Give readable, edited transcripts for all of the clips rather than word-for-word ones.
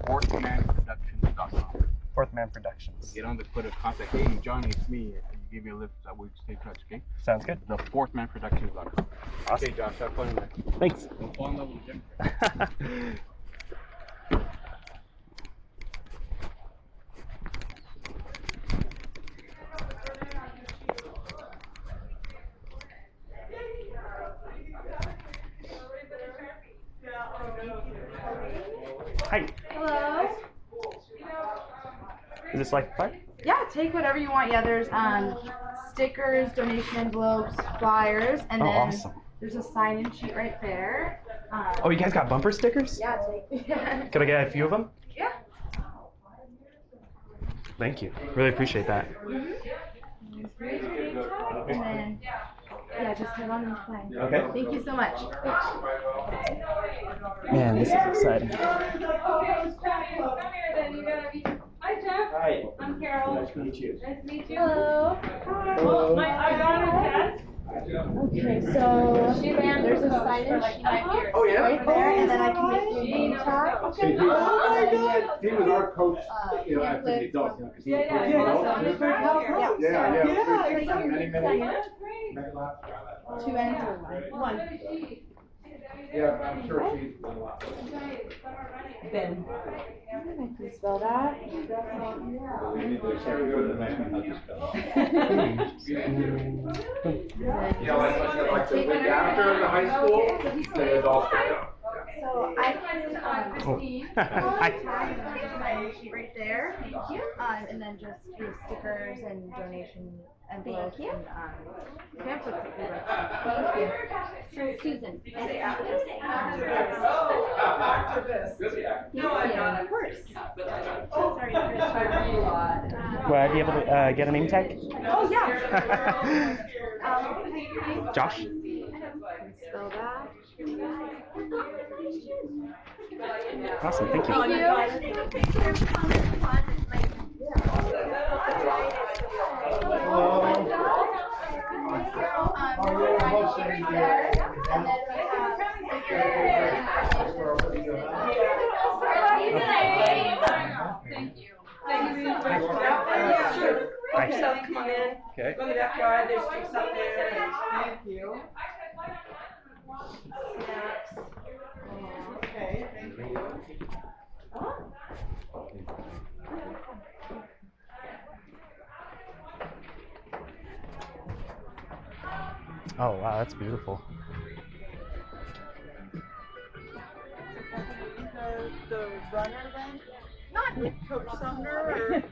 fourthmanproductions.com. Fourth Man Productions. Get on the Twitter, contact, hey, Johnny, it's me. You give me a lift, we stay in touch, okay? Sounds good. The fourthmanproductions.com. Awesome. Okay, Josh, have fun in there. Thanks. Don't fall in love with the gym. Hi. Hello. Is this like fun? Yeah, take whatever you want. Yeah, there's stickers, donation envelopes, flyers, and Oh, then awesome. there's a sign-in sheet right there. Oh, you guys got bumper stickers? Yeah, take. Could I get a few of them? Yeah. Thank you. Really appreciate that. And then, yeah, just head on and play. Okay. Thank you so much. Man, this is exciting. Hi, Jeff. Hi. I'm Carol. Nice to meet you. Nice to meet you. Hello. Well, I got a cat. Okay, so there's a sign-in sheet Oh, yeah? right there, and then I can make you a name tag. Okay. He was our coach, you know, after the adults, you know, because he was coaching adults. Yeah. Two ends or one? Yeah, I'm sure she's done a lot. Ben. Can you spell that? We need to share with the man how to spell. Yeah, like the week after the high school, the adults. So I can Christine. Hi. Sign-in sheet right there. Thank you. And then just your stickers and donation envelopes and pamphlets that we wrote. Thank you. So Susan. Thank you. Of course. Sorry, Chris. Will I be able to get a name tag? Oh yeah. Josh? Spell that. Awesome, thank you. Thank you. Hi. Come on in. Okay. Go to that guy, there's sticks up there. Thank you. Snacks. Okay, thank you. Oh, wow, that's beautiful. The runner then? Not Coach Sumner or...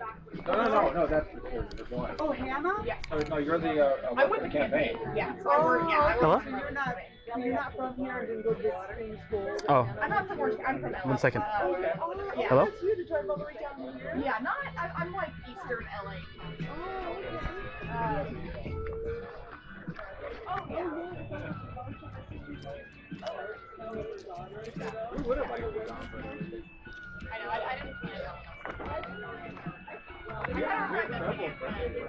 No, that's the boy. Oh, Hannah? Yeah. No, you're the, I went the to campaign. Yeah. So I work, yeah. Hello? You're not from here and didn't go to the same school. Oh. I'm not from Orange. I'm from LA. 1 second. Yeah. Hello? That's you to drive all the way down here? Yeah, I'm like Eastern LA. We would have liked to go, but I know, I didn't plan it out. Maybe that'll get it down.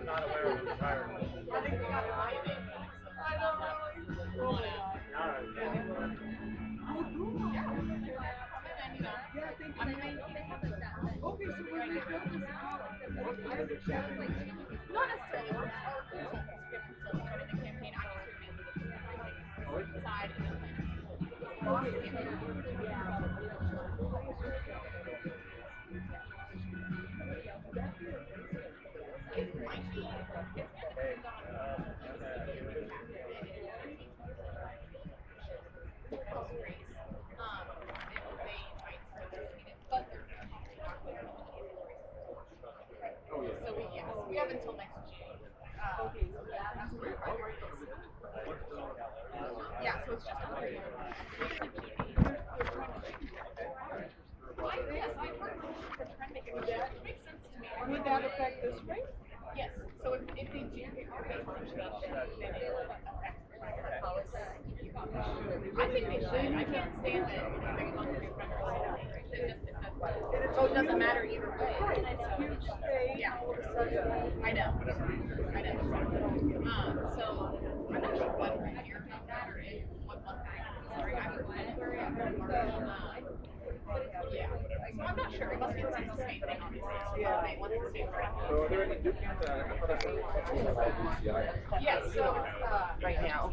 not aware of retirement. I think we got it right. I know. Okay, so when we go to Not necessarily. We're our consultants. We have consultants running the campaign. I'm just here mainly the side and we have until next June. That's where we're primary is. Yeah, so it's just another year. Yes, I've heard we're trying to make it makes sense to me. Would that affect this rate? Yes, so if they do change then it will affect the policy. I think they should. I can't stand that every month your so it doesn't matter either way. Yeah, I know. So I'm not sure what year about that or if what month I heard February, I heard March. Yeah, so I'm not sure. It must be the same thing, obviously. So they want the same thing. So are there any Yes, so Right now.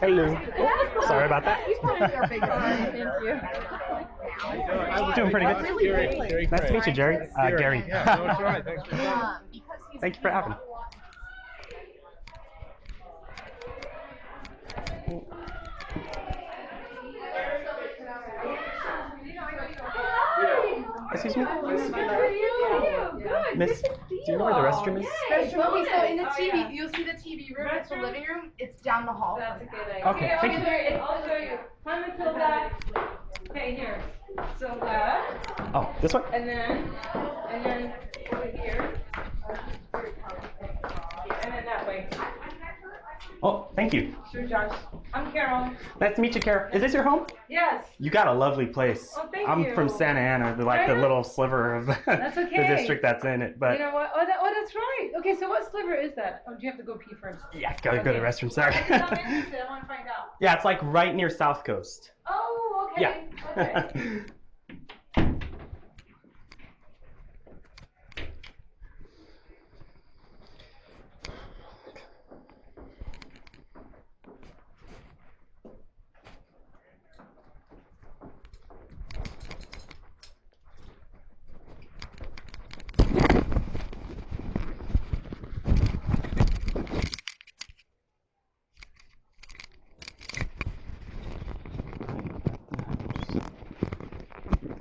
Hello. Sorry about that. Doing pretty good. Nice to meet you, Jerry. Gary. Yeah, no, it's all right. Thanks for coming. Thank you for having me. Excuse me? Miss, do you know where the restroom is? Okay, so in the TV, you'll see the TV room. It's the living room. It's down the hall. That's a good idea. Okay, thank you. I'll show you. Come and pull back. Okay, here. So that, Oh, this one? and then over here. And then that way. Oh, thank you. Sure, Josh. I'm Carol. Nice to meet you, Carol. Is this your home? Yes. You got a lovely place. Oh, thank I'm you. from Santa Ana, the little sliver of That's the okay. district that's in it. But You know what? Oh, that's right. Okay, so what sliver is that? Oh, do you have to go pee first? yeah, go to the restroom. Sorry. I'm interested. I want to find out. Yeah, it's like right near South Coast. Oh, okay. Yeah. Okay.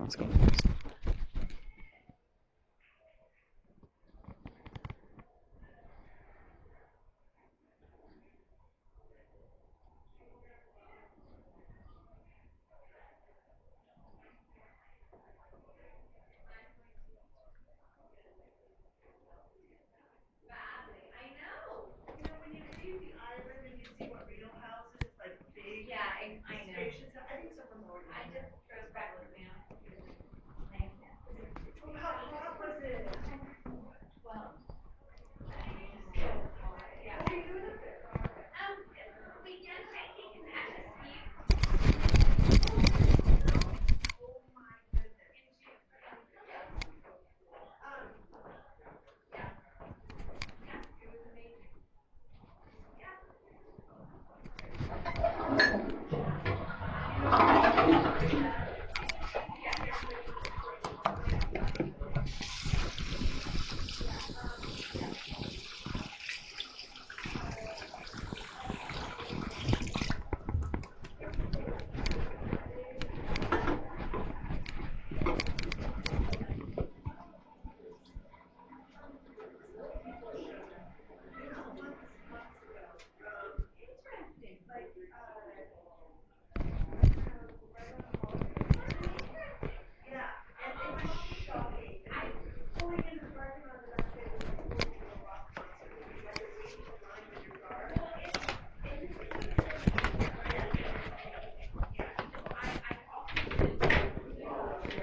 Let's go.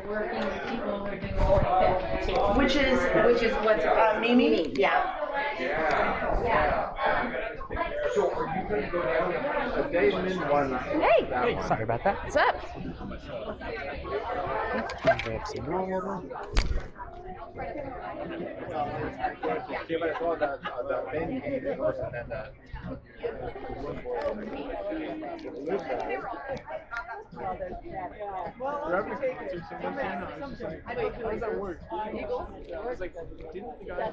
Working people who are doing all Which is what's Mimi? Yeah. So are you going to go down a day and then one? Hey, sorry about that. What's up? Grab some water. Yeah, but I saw the Ben came first and then how does that work? I was like, didn't the guy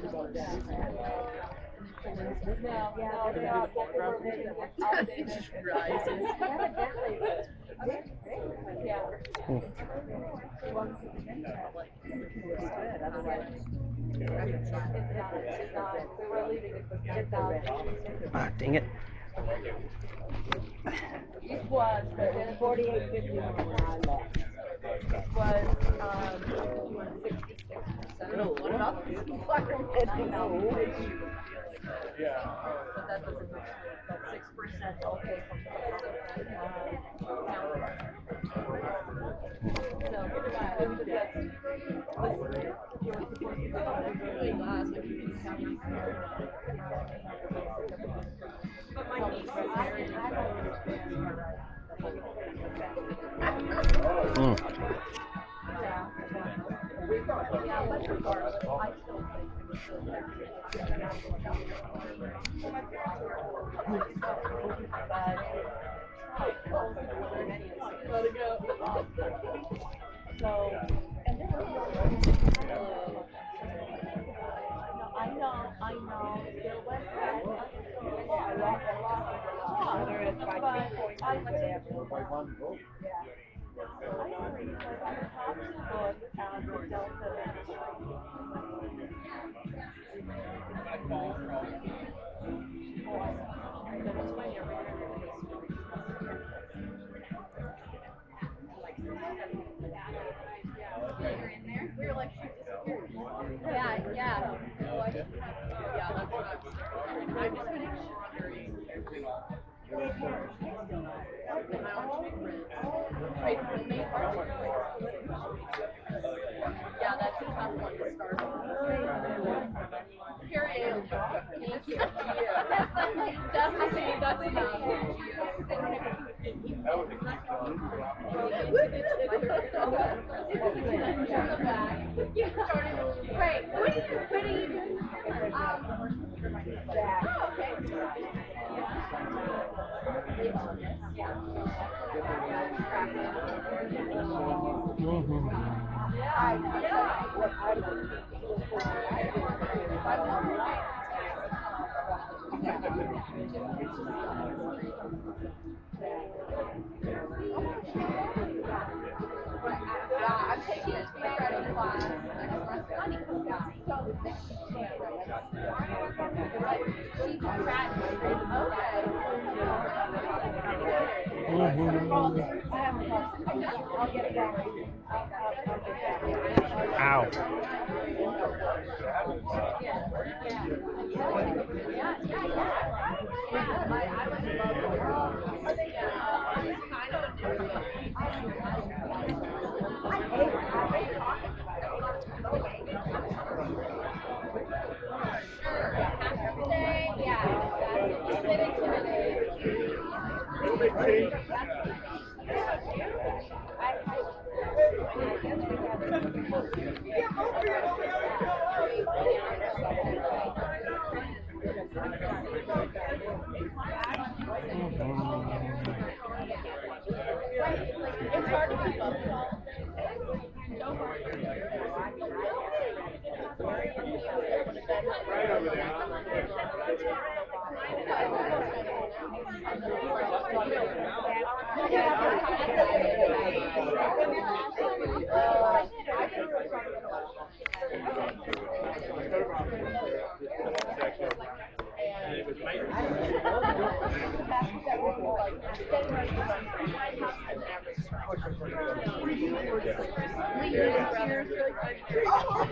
Ah, dang it. was, but it was 48.51 when I left. It was 66%. No, what about this environment? No. Yeah. But that doesn't make sense. That's 6% okay. But my niece is very Let it go. So, and there was I know. There was that. I lost whether it's by 3 points or whatever. By 1 vote. Yeah. I agree, but I have to look at the delta. We were like, she disappeared. Yeah. So I just have to, that's what I'm just going to yeah, that's a tough one to start with. Here I am. Thank you. That's enough. Right. What are you doing? I'm taking a speed writing class next month. I'll get it down. Ow. It's hard to keep up.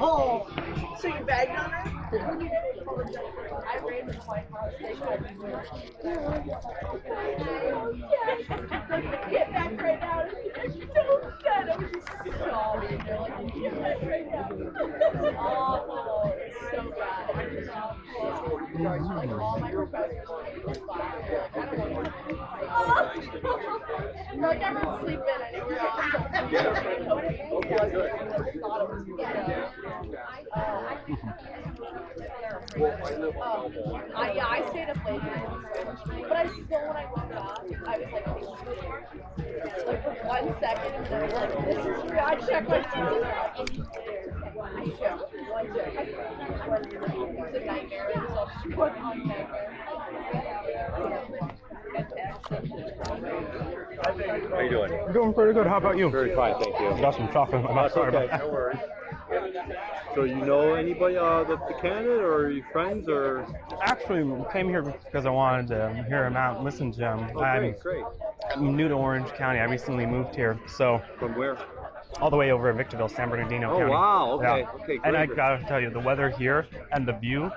Oh, so you bagged on her? I ran to the White House. They couldn't do it. Get back right now. She's so upset. I was just sobbing. They're like, get back right now. Oh, it's so bad. Like, all my professors were like, I don't want to like, everyone's sleeping. I know we're all I stayed up late, but I still, when I woke up, I was like, for 1 second, and then I was like, this is real. I checked my phone, and I checked one check. It's a nightmare. It's a fucking nightmare. How you doing? Doing pretty good. How about you? Very fine, thank you. Got some chocolate. I'm not sorry okay, about that. no worries. So you know anybody the candidate, or are you friends, or? Actually, came here because I wanted to hear him out and listen to him. Oh, great. I'm new to Orange County. I recently moved here, so. From where? All the way over at Victorville, San Bernardino County. Oh, wow. Okay. Yeah. Okay, great. And I gotta tell you, the weather here and the view,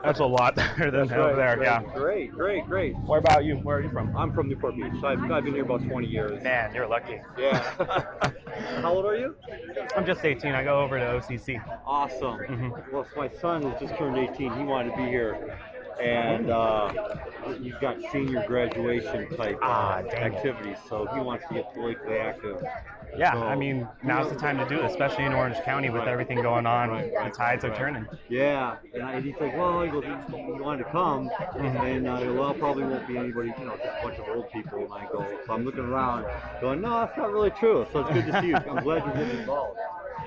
that's a lot better than over there. Right. Yeah. Great. What about you? Where are you from? I'm from Newport Beach. I've been here about 20 years. Man, you're lucky. Yeah. How old are you? I'm just 18. I go over to OCC. Awesome. Well, my son has just turned 18. He wanted to be here. And you've got senior graduation type activities, so he wants to get politically active. Yeah, so, I mean, now's the time to do it, especially in Orange County with everything going on. The tides are turning. Yeah, and he's like, well, he wanted to come, and well, probably won't be anybody, just a bunch of old people. And I go, so I'm looking around, going, no, that's not really true. So it's good to see you. I'm glad you're getting involved.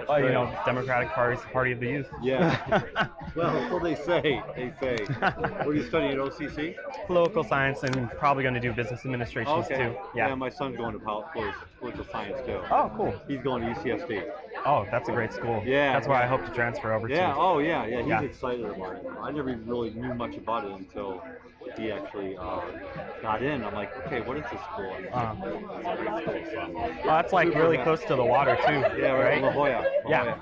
Well, Democratic Party's the party of the youth. Yeah. Well, so they say. What are you studying at OCC? Political science, and probably going to do business administration too. Yeah, my son's going to political science too. Oh, cool. He's going to UCSD. Oh, that's a great school. Yeah. That's where I hope to transfer over to. Yeah. He's excited about it. I never really knew much about it until he actually got in. I'm like, okay, what is this school? Well, that's like really close to the water too. Yeah, right. La Jolla. Yeah.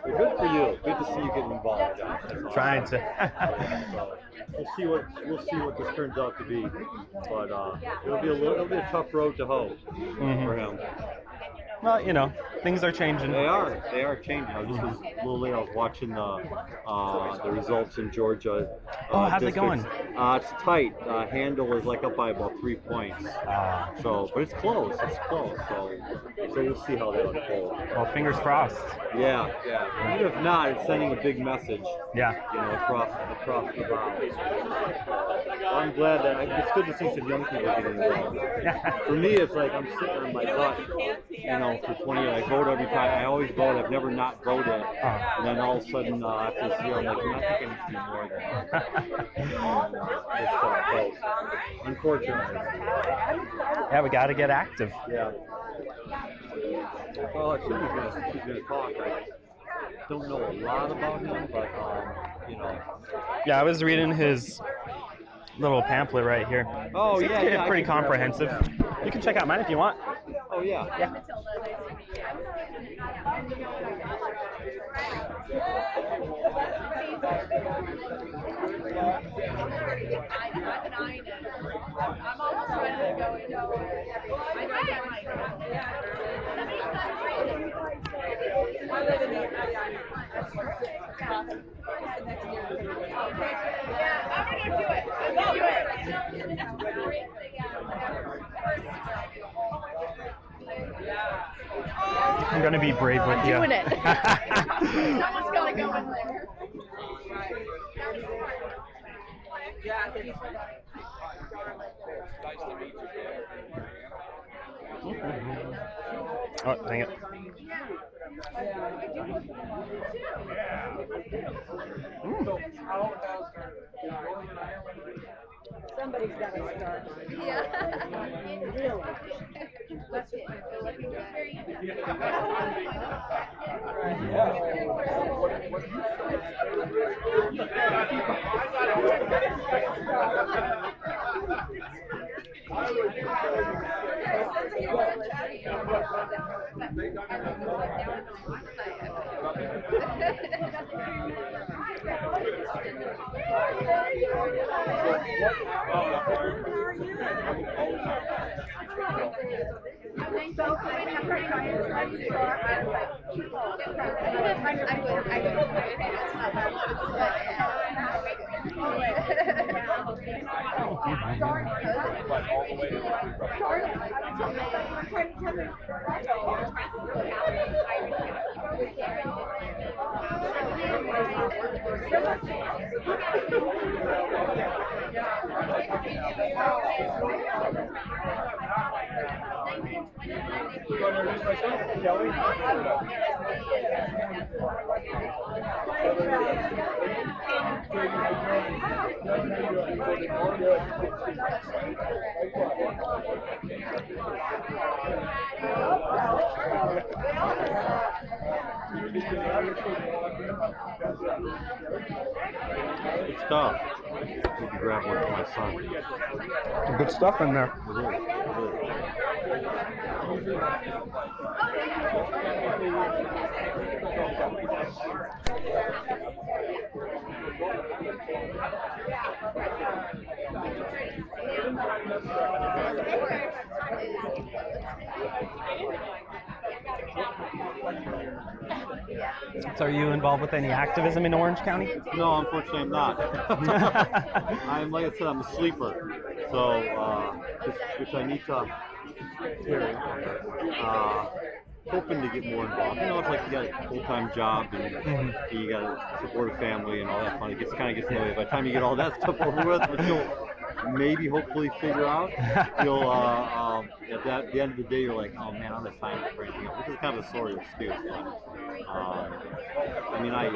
Well, good for you. Good to see you getting involved. Trying to. We'll see what this turns out to be, but it'll be a tough road to hoe for him. Well, things are changing. They are changing. I just was a little late. I was watching the results in Georgia. How's it going? It's tight. Handle is like up by about 3 points. But it's close. So we'll see how that unfolds. Well, fingers crossed. Yeah. Even if not, it's sending a big message. Yeah. Across the bound. I'm glad that it's good to see some young people getting involved. For me, it's like I'm sitting on my butt. For 20 years, I vote every time. I always vote. I've never not voted. And then all of a sudden, after this year, I'm like, I think I need to do more than that. Unfortunately. Yeah, we got to get active. Yeah. Well, I think he's going to talk. I don't know a lot about him, but, Yeah, I was reading his little pamphlet right here. Oh, yeah. Pretty comprehensive. You can check out mine if you want. Oh, yeah. I'm almost ready to go into I live in the Yeah, I'm gonna do it. I'm going to be brave with you. Doing it. Someone's got to go in there. Oh, dang it. Somebody's got to start. Yeah. Really. That's it. It's tough. Maybe grab one for my son. Good stuff in there. It is. So are you involved with any activism in Orange County? No, unfortunately, I'm not. I'm like I said, I'm a sleeper. So, which I need to. Hoping to get more involved. You know, it's like you got a full-time job and you got to support a family and all that fun. It kind of gets in the way. By the time you get all that stuff over with, which you'll maybe hopefully figure out, you'll at the end of the day you're like, oh man, I'm not signing up for anything else. Which is kind of a sorry excuse. I mean, I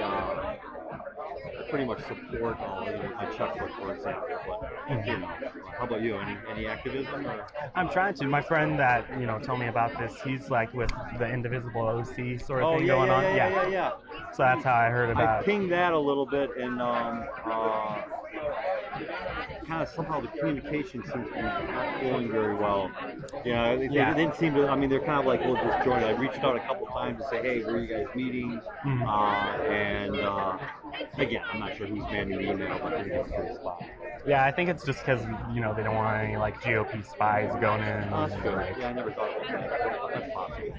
pretty much support all of my checkbook, for example. But you know, how about you? Any activism? Or? I'm trying to. My friend that told me about this, he's like with the Indivisible OC sort of thing going on. Yeah. So that's how I heard about I pinged that a little bit, and kind of somehow the communication seems to be not flowing very well. Yeah, they didn't seem to. I mean, they're kind of like, we'll just join. I reached out a couple times to say, hey, where are you guys meeting? And again, I'm not sure who's manning the email, but they're just pretty spot. Yeah, I think it's just because they don't want any like GOP spies going in. That's true. Yeah, I never thought about that. That's possible.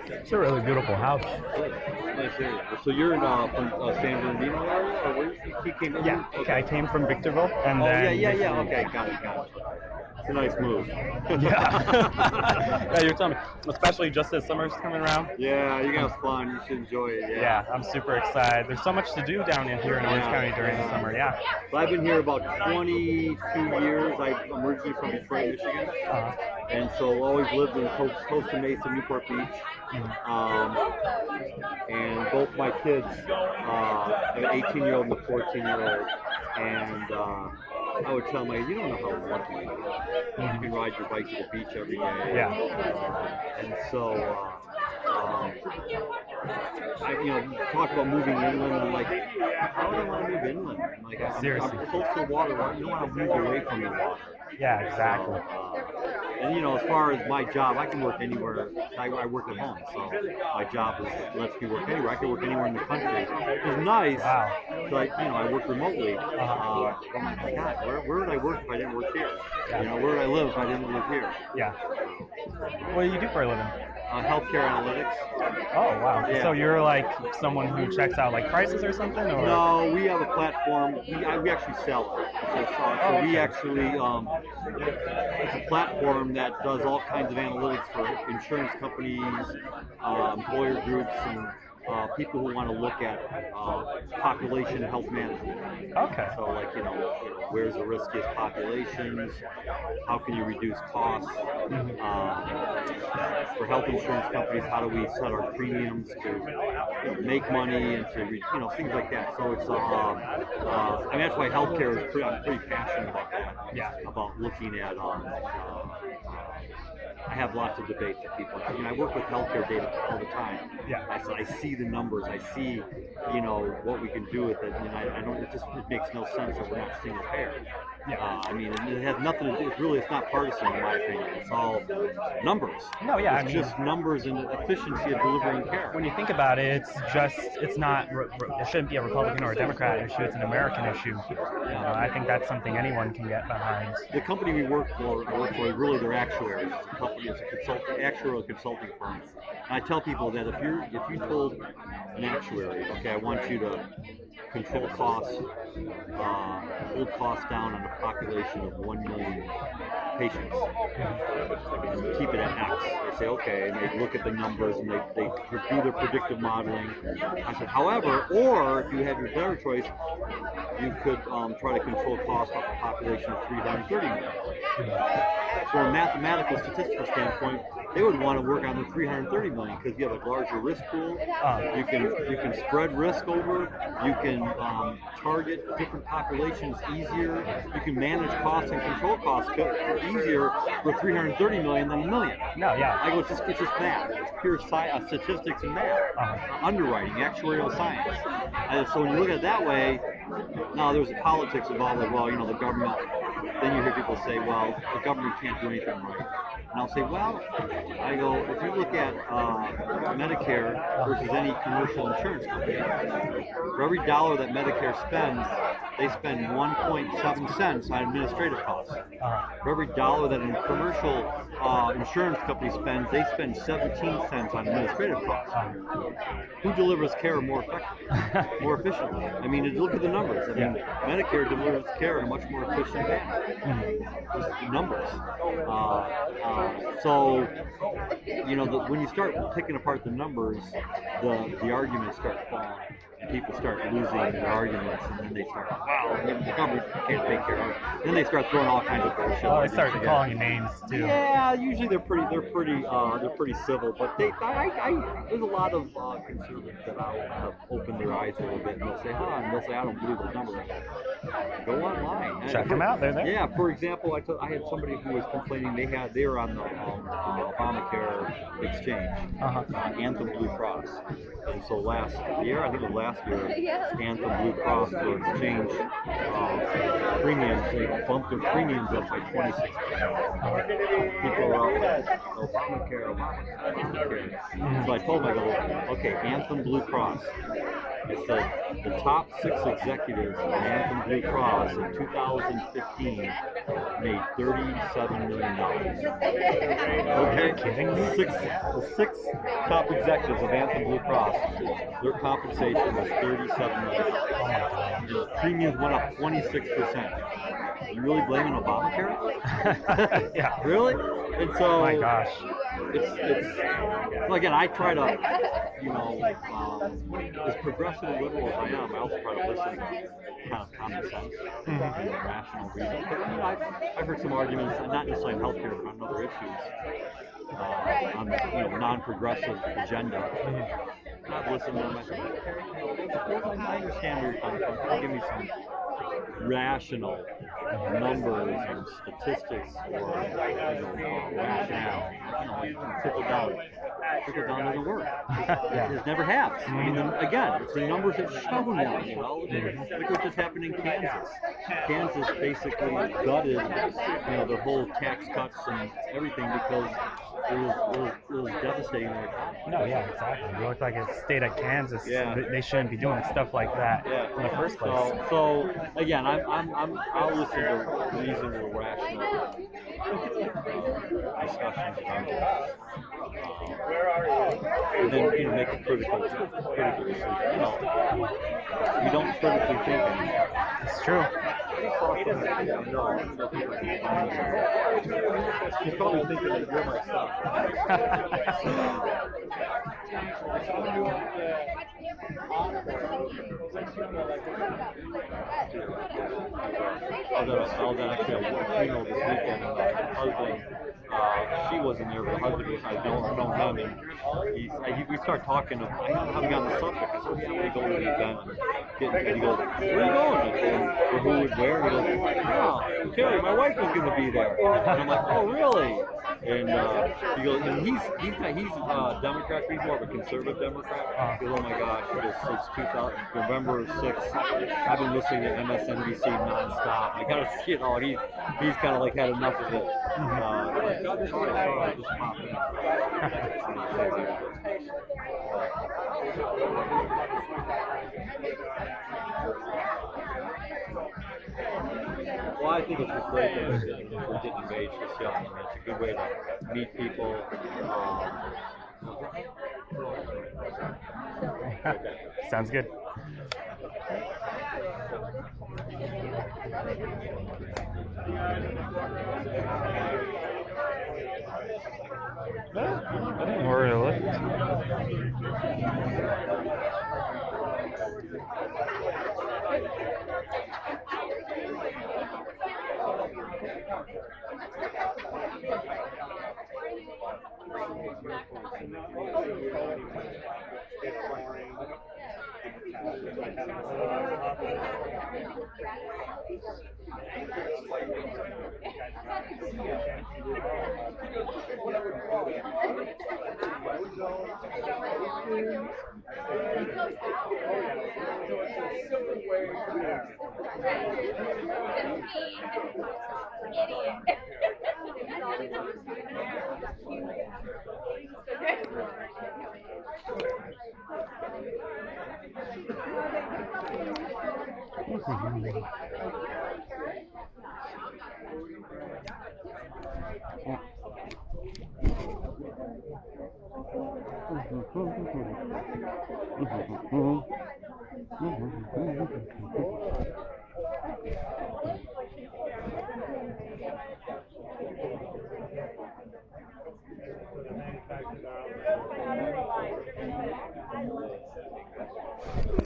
It's a really beautiful house. Nice area. So you're from San Bernardino area, or where you came in? Yeah, okay. I came from Victorville, and then yeah. Okay, got it. It's a nice move. Yeah, you're telling me, especially just as summer's coming around. Yeah, you're gonna have fun. You should enjoy it. Yeah, I'm super excited. There's so much to do down here in Orange County during the summer. Yeah. So I've been here about 22 years. I'm originally from Detroit, Michigan, and so always lived in Costa Mesa, Newport Beach. And both my kids, an 18-year-old and a 14-year-old, and I would tell them, you don't know how lucky you are. You can ride your bike to the beach every day. Yeah. And so, talk about moving inland. I'm like, how do I want to move inland? I'm like, seriously. I'm close to the water. You don't want to move away from the water. Yeah, exactly. And as far as my job, I can work anywhere. I work at home, so my job lets me work anywhere. I can work anywhere in the country. It's nice. Wow. So I work remotely. Oh my God, where would I work if I didn't work here? Yeah. Where would I live if I didn't live here? Yeah. What do you do for a living? Healthcare analytics. Oh wow! Yeah. So you're like someone who checks out like prices or something, or? No, we have a platform. We actually sell it. So we actually it's a platform that does all kinds of analytics for insurance companies, employer groups, and people who want to look at population health management. Okay. So where's the riskiest populations? How can you reduce costs? For health insurance companies, how do we set our premiums to make money and to things like that. So it's that's why healthcare is I'm pretty passionate about that. Yeah. About looking at I have lots of debates with people. I work with healthcare data all the time. Yeah. I see the numbers. I see, what we can do with it. And I don't. It makes no sense that we're not single payer. Yeah. It has nothing to do. It's not partisan in my opinion. It's all numbers. No, yeah. It's just numbers and efficiency of delivering care. When you think about it, it's not. It shouldn't be a Republican or a Democrat issue. It's an American issue. I think that's something anyone can get behind. The company we work for, really they're actuaries. The company is a actuarial consulting firm. And I tell people that if you told an actuary, okay, I want you to control costs, hold costs down on a population of 1 million patients, and keep it at X. They say, okay, and they look at the numbers and they do their predictive modeling. I said, however, or if you had your better choice, you could try to control costs off a population of 330 million. From a mathematical statistical standpoint, they would want to work on the 330 million because you have a larger risk pool. You can spread risk over. You can target different populations easier. You can manage costs and control costs easier for 330 million than a million. No, yeah. I go, it's just math. It's pure statistics and math, underwriting, actuarial science. And so when you look at it that way, now there's a politics involved. Like, well, the government. Then you hear people say, well, the government can't do anything right. And I'll say, well, I go, if you look at Medicare versus any commercial insurance company, for every dollar that Medicare spends, they spend 1.7 cents on administrative costs. For every dollar that a commercial insurance company spends, they spend 17 cents on administrative costs. Who delivers care more effectively, more efficiently? I mean, look at the numbers. I mean, Medicare delivers care in a much more efficient manner. Just the numbers. So, when you start picking apart the numbers, the arguments start falling. And people start losing their arguments, and then they start, the government can't take care of it. Then they start throwing all kinds of bullshit. Well, they start calling you names too. Yeah, usually they're pretty civil, but there's a lot of conservatives that have opened their eyes a little bit, and they'll say, I don't believe those numbers. Go online. Check them out. They're there. Yeah. For example, I had somebody who was complaining they were on the Obamacare exchange, Anthem Blue Cross, and so last year, Anthem Blue Cross for exchange premiums, they bumped their premiums up by 26%. People are out like, Obamacare. So I told them, I go, okay, Anthem Blue Cross. It said the top 6 executives of Anthem Blue Cross in 2015 made $37 million. Okay? The 6 top executives of Anthem Blue Cross, their compensation was $37 million. The premiums went up 26%. You really blaming Obamacare? Yeah. Really? And so, oh my gosh. Well, again, I try to, as progressive and liberal as I am, I also try to listen to kind of common sense and rational reason. But, I've heard some arguments, not necessarily on healthcare, but on other issues, on non-progressive agenda. I've listened to them. I understand where you're coming from. Give me some rational numbers and statistics or rationale. Trickle down doesn't work. It never has. I mean, again, it's the numbers that show now. Look what just happened in Kansas. Kansas basically gutted, the whole tax cuts and everything because it was devastating their economy. No, yeah, exactly. You look like a state of Kansas. Yeah. They shouldn't be doing stuff like that in the first place. So again, I'll listen to reasonable, rational discussions about it. And then make a critical decision. You don't critically think anymore. It's true. He's probably thinking that you're my son. Actually a funeral this weekend, and my husband, she wasn't there, but the husband was, I don't know him, and we start talking, I haven't gotten the subject, I said, yeah, we go to the event, and he goes, where are you going? And who would where? He goes, Terry, my wife was going to be there. And I'm like, oh, really? And he goes, and he's Democrat, he's more of a conservative Democrat. He goes, oh my gosh, since 2000, November 6th, I've been listening to MSNBC nonstop. I gotta see it all. He's kind of like had enough of it. Well, I think it's just great that we're getting engaged this young. I mean, it's a good way to meet people. Sounds good. Or a lift.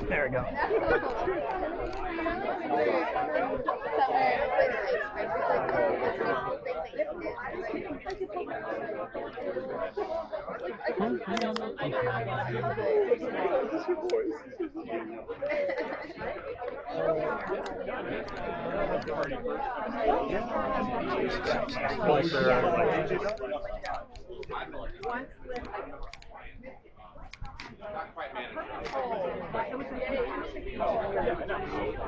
There we go.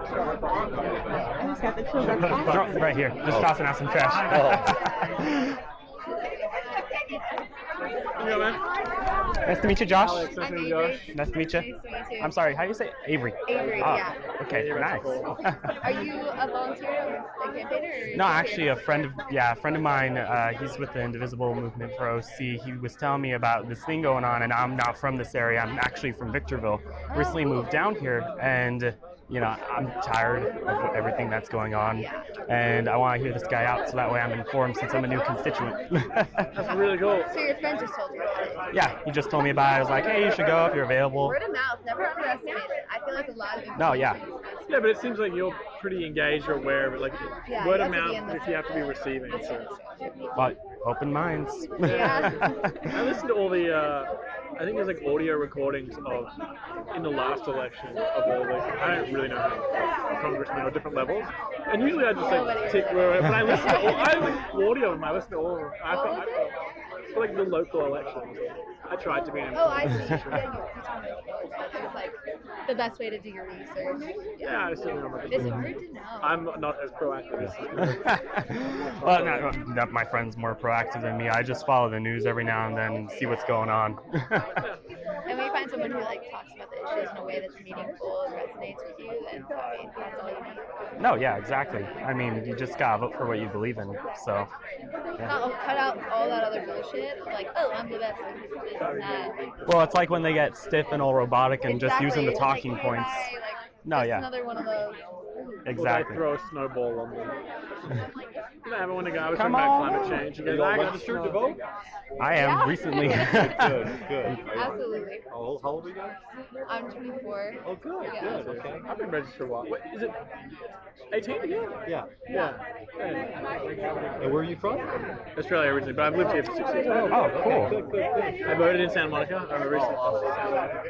I just got the children. Right here. Just tossing out some trash. Yeah, man. Nice to meet you, Josh. Alex, nice to meet you, Josh. Nice to meet you. Nice to meet you. I'm sorry, how do you say Avery? Avery, Oh, yeah. okay, nice. Are you a volunteer or a campaigner? Or No, actually, a friend of mine. He's with the Indivisible Movement for OC. He was telling me about this thing going on, and I'm not from this area. I'm actually from Victorville. Recently moved down here, and I'm tired of everything that's going on, and I want to hear this guy out so that way I'm informed since I'm a new constituent. That's really cool. So your friend just told you about it? Yeah, he just told me about it. I was like, hey, you should go if you're available. Word of mouth, never underestimate it. I feel like a lot of No, yeah. Yeah, but it seems like you're pretty engaged or aware of it. Like Yeah, word you of have to be mouth, in the- if you have to be receiving. So. But open minds. Yeah. I listened to all the, I think there's like audio recordings of in the last election of all the, I don't really know how congressmen or different levels. And usually I just like tick where, but I listen to all, I like audio and I listen to all of them. I for like the local elections, I tried to be an Oh, I see. Yeah, you told me. It was like the best way to do your research. Yeah, I still remember. Is it weird to know? I'm not as proactive as Well, no, my friend's more proactive than me. I just follow the news every now and then and see what's going on. And when you find someone who like talks about the issues in a way that's meaningful and resonates with you, then I mean, that's all you need. No, yeah, exactly. I mean, you just gotta vote for what you believe in. So, Cut out all that other bullshit. Like, oh, I'm the best. This and that. Like, well, it's like when they get stiff and all robotic and just using the Exactly. talking Like, points. hey, like, No, just yeah. Another one of those. Exactly. Throw a snowball on them. I haven't want to go. I was Come talking about on. climate change. You Are guys you all I got registered the to vote? I am Yeah. recently. Good. Absolutely. How old are you guys? I'm 24. Oh, good, Yeah. good, okay. I've been registered for a while. Wait, is it 18 again? Yeah. Yeah. And where are you from? Australia originally, but I've lived here for 6 years. Oh, cool. Good, good, good. I voted in Santa Monica. I'm a recent.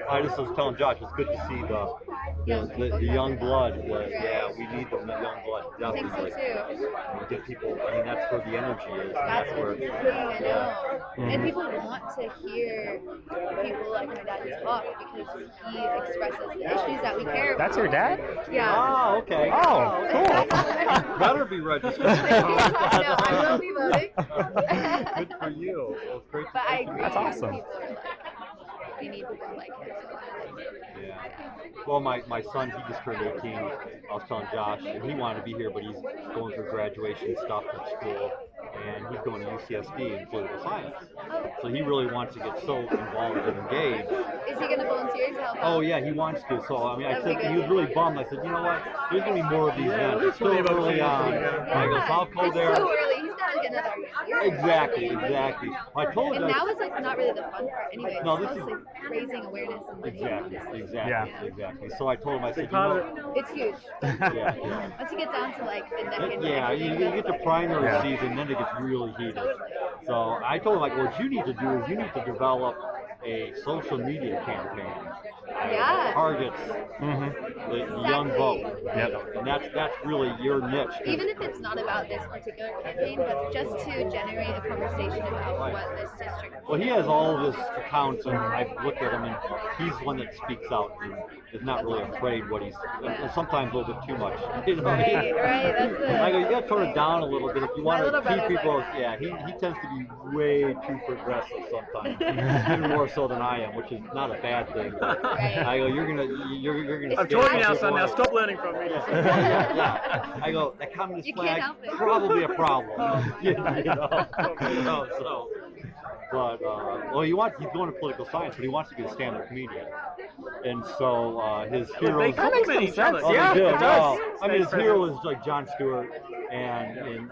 I just was telling Josh, it's good to see the young blood. Yeah, we need the young blood. I think so Definitely. too. Get people. I mean, that's where the energy is. That's where. what's the thing, I know. And people want to hear people like my dad talk because he expresses the issues that we care about. That's your dad? Yeah. Oh, okay. Oh, cool. Better be registered. No, I will be voting. Good for you. Well, it's great to But I see you. agree. That's awesome. People are like, we need people like him. Yeah. Well, my son, he just turned 18. I was telling Josh, and he wanted to be here, but he's going through graduation stuff from school, and he's going to UCSD in political science. So he really wants to get so involved and engaged. Is he going to volunteer to help out? Oh yeah, he wants to. So I mean, I That'd be said good. he was really bummed. I said, you know what? There's gonna be more of these Yeah, events. there's It's still plenty of early on. opportunities. I go, so I'll go It's there. so early. He's got to get another year. Exactly. I told And him. now is like not really the fun part anyway. No, It's this is- mostly raising awareness and money. Exactly. So I told him, I said, you Part of know, it. It's huge. yeah. Once you get down to like the neck and Yeah, neck, you get the primary Yeah. season, then it gets really heated. So I told him, like, what you need to do is you need to develop a social media campaign. Yeah. targets Mm-hmm. the young vote. Yep. And that's really your niche. Even if it's not about this particular campaign, but just to generate a conversation about Right. what this district. Well, he has all of his accounts, and I've looked at him, and he's one that speaks out and is not really afraid what he's. And sometimes a little bit too much. You know? Right, right. That's the. I go, you got to tone it down a little bit if you want little to keep brother's people. like Yeah, he tends to be way too progressive sometimes, even more so than I am, which is not a bad thing. But Right. I go, you're gonna. I'm told you now, son. Now stop learning from me. Yeah. I go, that communist You can't flag help it. probably a problem. You know, so. But well, he's going to political science, but he wants to be a stand-up comedian, and so his They heroes. complement each other. Oh, Yeah, they do. it does. I mean, his hero is like Jon Stewart and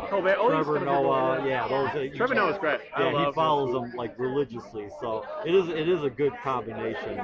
Colbert, all these Trevor kind of Noah. people. Yeah, those. Trevor Noah's great. I Yeah, he love follows them like religiously, so it is a good combination.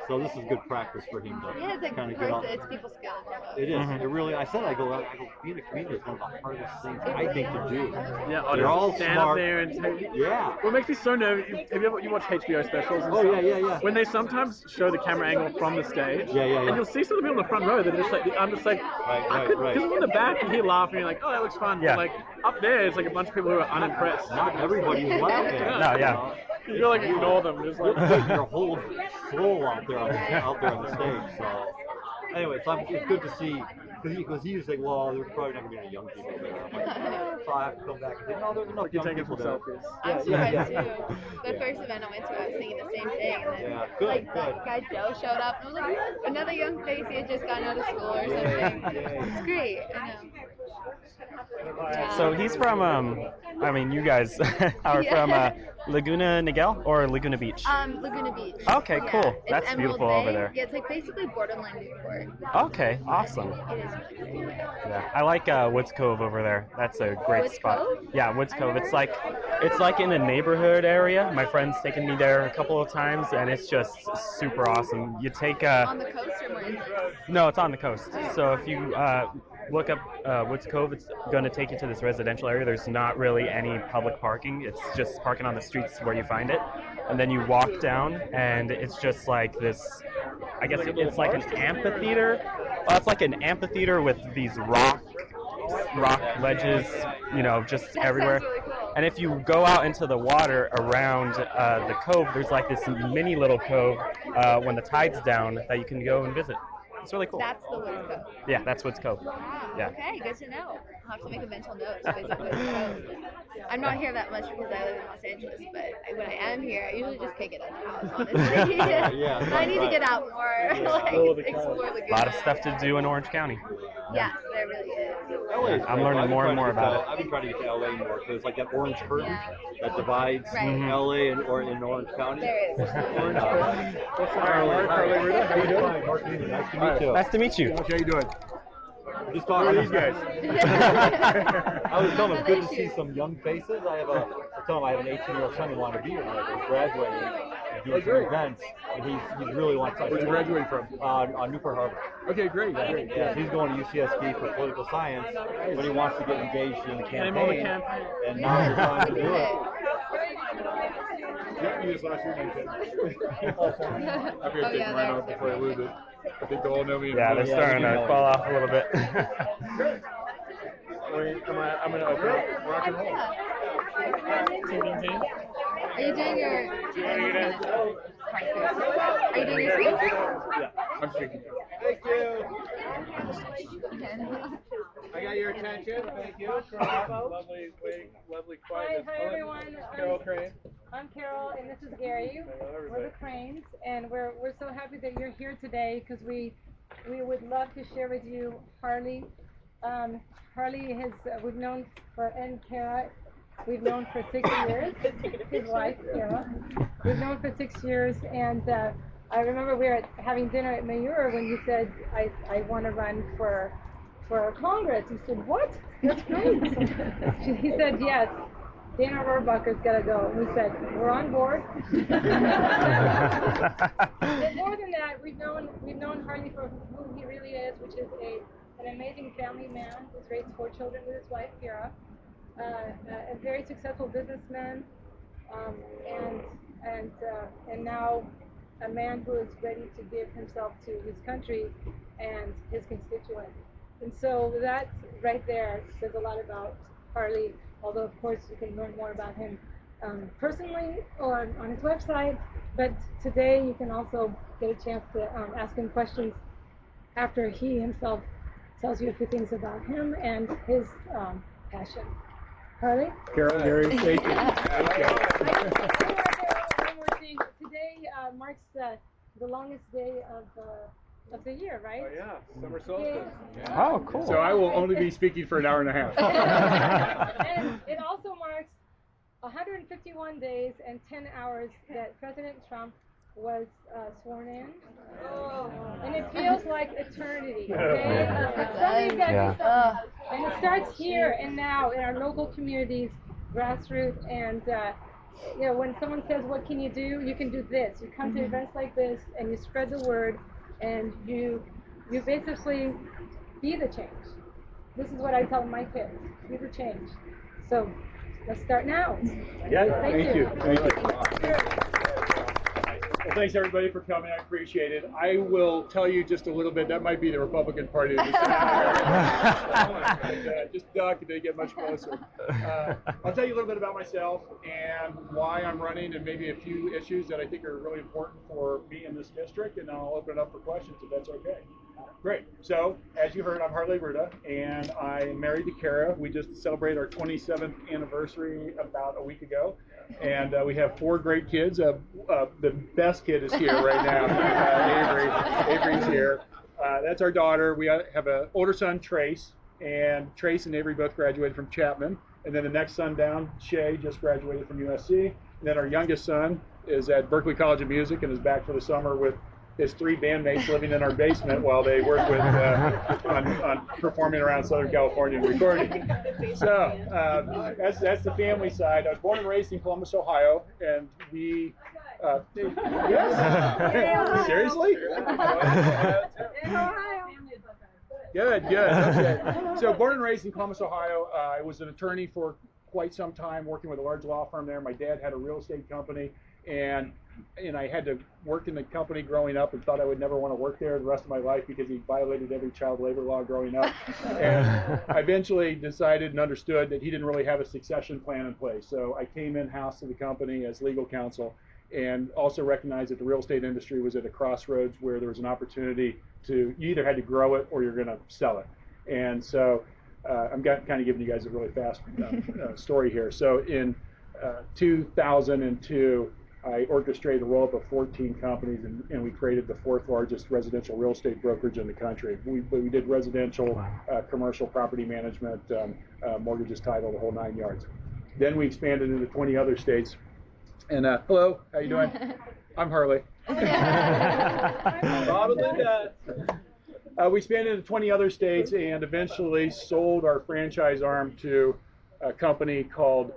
So this is good practice for him to Yeah, it's like kind of get up. it's people skills. It is. It really. I go. Being a comedian is one of the hardest things I think to do. Yeah, They're all stand up smart. there and Yeah. what makes me so nervous? Have you watched HBO specials? And Oh stuff? yeah. When they sometimes show the camera angle from the stage, Yeah. and you'll see some of the people in the front row that are just like, I'm just like, Right. because in the back you hear laughing, you're like, oh, that looks fun. Yeah. But like up there, it's like a bunch of people who are unimpressed. Not everybody is laughing. No, yeah. You gotta like ignore them. Just You're like, putting your whole soul out there on the stage. So anyway, it's good to see. Because he was saying, well, there's probably not going to be any young people there. I'm like, so I have to come back and say, no, there's enough like you're young taking people some there. selfies. I'm surprised Yeah. too. The first event I went to, I was thinking the same thing. And then, Yeah, good, like, good. that guy Joe showed up, and I was like, another young face. He had just gotten out of school or something. It's great. I know. Yeah. So he's from, I mean, you guys are from Laguna Niguel or Laguna Beach? Laguna Beach. Okay, Yeah. cool. It's That's Emerald beautiful Bay. over there. Yeah, it's like basically borderline Newport. Okay, awesome. It is really cool. Yeah, I like Woods Cove over there. That's a great Woods spot. Cove? Yeah, Woods I've Cove. never It's like in a neighborhood area. My friend's taken me there a couple of times, and it's just super awesome. You take On the coast or more inland? no, it's on the coast. So if you look up Woods Cove, it's going to take you to this residential area. There's not really any public parking. It's just parking on the streets where you find it. And then you walk down, and it's just like this, I guess it's like an amphitheater. Well, it's like an amphitheater with these rock ledges, just That everywhere. sounds really cool. And if you go out into the water around the cove, there's like this mini little cove when the tide's down that you can go and visit. It's really cool. That's the Woods Cove. Yeah, that's Woods Cove. Wow. Yeah. Okay, good to know. I'll have to make a mental note to visit Woods Cove. I'm not here that much because I live in Los Angeles, but when I am here, I usually just kick it at the house, honestly. Yeah, I need to right. get out more, explore Laguna. A lot of stuff to do in Orange County. Yes, there really is. I'm learning more and more about it. I've been trying to get to LA more because it's like that orange curtain that divides Right. LA and Orange County. There is. Orange curtain. Harley, Rouda, how you doing? Mark, nice to meet you. Nice to meet you. How you doing? Just talking to these guys. I I was telling them it's good to see some young faces. I told him I have an 18-year-old son who wanted to be here. He's graduating and doing some events, and he really wants to. Where'd you graduate from? On Newport Harbor. Okay, great. Yeah, he's going to UCSB for political science, but he wants to get engaged in the campaign. And now he's trying to do it. Yeah, you just last year, I'm here taking mine off before I lose it. I think they'll all know me. Yeah, they're starting to fall off a little bit. I'm gonna open up. Rock and roll. Are you doing your? Are you doing your speech? Yeah, I'm speaking. Thank you. Okay. I got your attention. Thank you. Lovely, quiet. Hi everyone. Carol Crane. I'm Carol and this is Gary. We're the Cranes and we're so happy that you're here today because we would love to share with you Harley. Harley has we've known for Kara. We've known for 6 years. His wife Kara. We've known for 6 years and I remember we were having dinner at Mayor when you said I want to run for Congress. He said, what? That's great. He said, yes. Dana Rohrabacher's got to go. And we said, we're on board. But more than that, we've known Harley for who he really is, which is an amazing family man who's raised 4 children with his wife, Kara. A very successful businessman, and now a man who is ready to give himself to his country and his constituents. And so that right there says a lot about Harley, although of course you can learn more about him personally or on his website, but today you can also get a chance to ask him questions after he himself tells you a few things about him and his passion. Harley? Carol, Gary, thank you. One more thing. Today marks the longest day of the year, right? Oh yeah, summer solstice. Oh, cool. So I will only be speaking for an hour and a half. And it also marks 151 days and 10 hours that President Trump was sworn in. And it feels like eternity, okay? Somebody's got to do something. And it starts here and now in our local communities, grassroots, and you know, when someone says, what can you do? You can do this. You come to events like this and you spread the word and you basically be the change. This is what I tell my kids, be the change. So let's start now. Yeah, thank you. Thank you. Sure. Well, thanks everybody for coming. I appreciate it. I will tell you just a little bit. That might be the Republican Party. Just duck and they get much closer. I'll tell you a little bit about myself and why I'm running, and maybe a few issues that I think are really important for me in this district, and I'll open it up for questions if that's okay. Great. So, as you heard, I'm Harley Rouda, and I am married to Kara. We just celebrated our 27th anniversary about a week ago, and we have 4 great kids. The best kid is here right now. Avery's here. That's our daughter. We have an older son, Trace, and Trace and Avery both graduated from Chapman. And then the next son down, Shay, just graduated from USC. And then our youngest son is at Berklee College of Music and is back for the summer with his 3 bandmates living in our basement while they work with on performing around Southern California and recording. So that's the family side. I was born and raised in Columbus, Ohio, and we. Yes? Seriously? Good. Okay. So born and raised in Columbus, Ohio. I was an attorney for quite some time, working with a large law firm there. My dad had a real estate company, and I had to work in the company growing up and thought I would never want to work there the rest of my life because he violated every child labor law growing up. And I eventually decided and understood that he didn't really have a succession plan in place. So I came in-house to the company as legal counsel and also recognized that the real estate industry was at a crossroads where there was an opportunity to, you either had to grow it or you're going to sell it. And so I'm kind of giving you guys a really fast story here. So in 2002, I orchestrated the roll-up of 14 companies, and we created the 4th largest residential real estate brokerage in the country. We did residential, commercial property management, mortgages, title, the whole 9 yards. Then we expanded into 20 other states. And hello, how you doing? I'm Harley. Bob and Linda. We expanded into 20 other states and eventually sold our franchise arm to a company called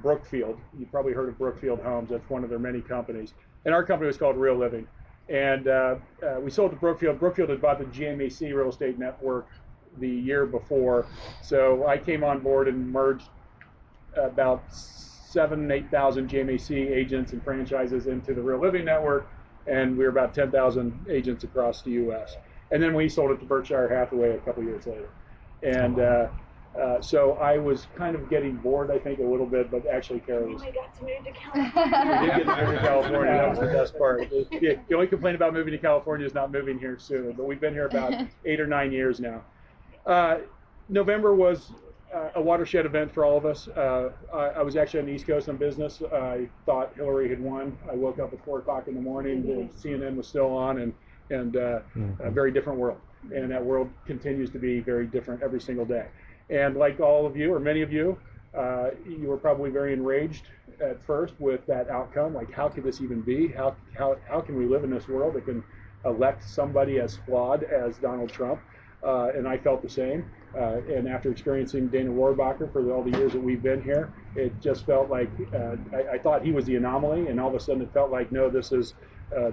Brookfield. You've probably heard of Brookfield Homes. That's one of their many companies. And our company was called Real Living. And we sold to Brookfield. Brookfield had bought the GMAC real estate network the year before. So I came on board and merged about 7,000 8,000 GMAC agents and franchises into the Real Living network. And we were about 10,000 agents across the U.S. And then we sold it to Berkshire Hathaway a couple years later. And so I was kind of getting bored, I think, a little bit, but actually Kara was. I got to move to California. We did get to move to California. That was the best part. The only complaint about moving to California is not moving here soon, but we've been here about 8 or 9 years now. November was a watershed event for all of us. I was actually on the East Coast on business. I thought Hillary had won. I woke up at 4 o'clock in the morning, and CNN was still on, and a very different world. And that world continues to be very different every single day. And like all of you, or many of you, you were probably very enraged at first with that outcome. Like, how could this even be? How can we live in this world that can elect somebody as flawed as Donald Trump? And I felt the same. And after experiencing Dana Rohrabacher for all the years that we've been here, it just felt like I thought he was the anomaly, and all of a sudden it felt like, no, this is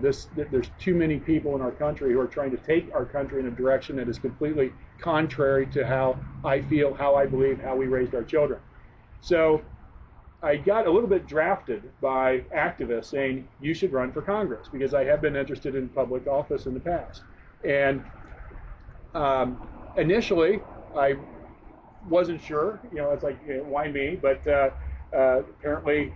there's too many people in our country who are trying to take our country in a direction that is completely contrary to how I feel, how I believe, how we raised our children. So I got a little bit drafted by activists saying you should run for Congress because I have been interested in public office in the past. And initially, I wasn't sure. It's like, why me? But apparently,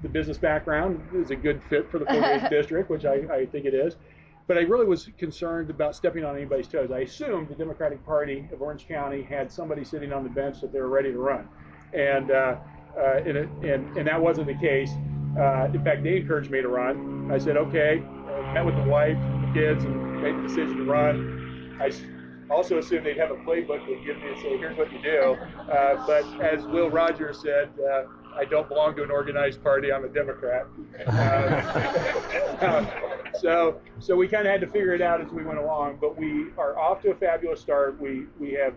the business background is a good fit for the 48th district, which I think it is. But I really was concerned about stepping on anybody's toes. I assumed the Democratic Party of Orange County had somebody sitting on the bench that they were ready to run, and that wasn't the case. In fact, they encouraged me to run. I said, okay. Met with the wife, the kids, and made the decision to run. I also assumed they'd have a playbook they'd give me and say, here's what you do. But as Will Rogers said, I don't belong to an organized party. I'm a Democrat. So we kind of had to figure it out as we went along. But we are off to a fabulous start. We have.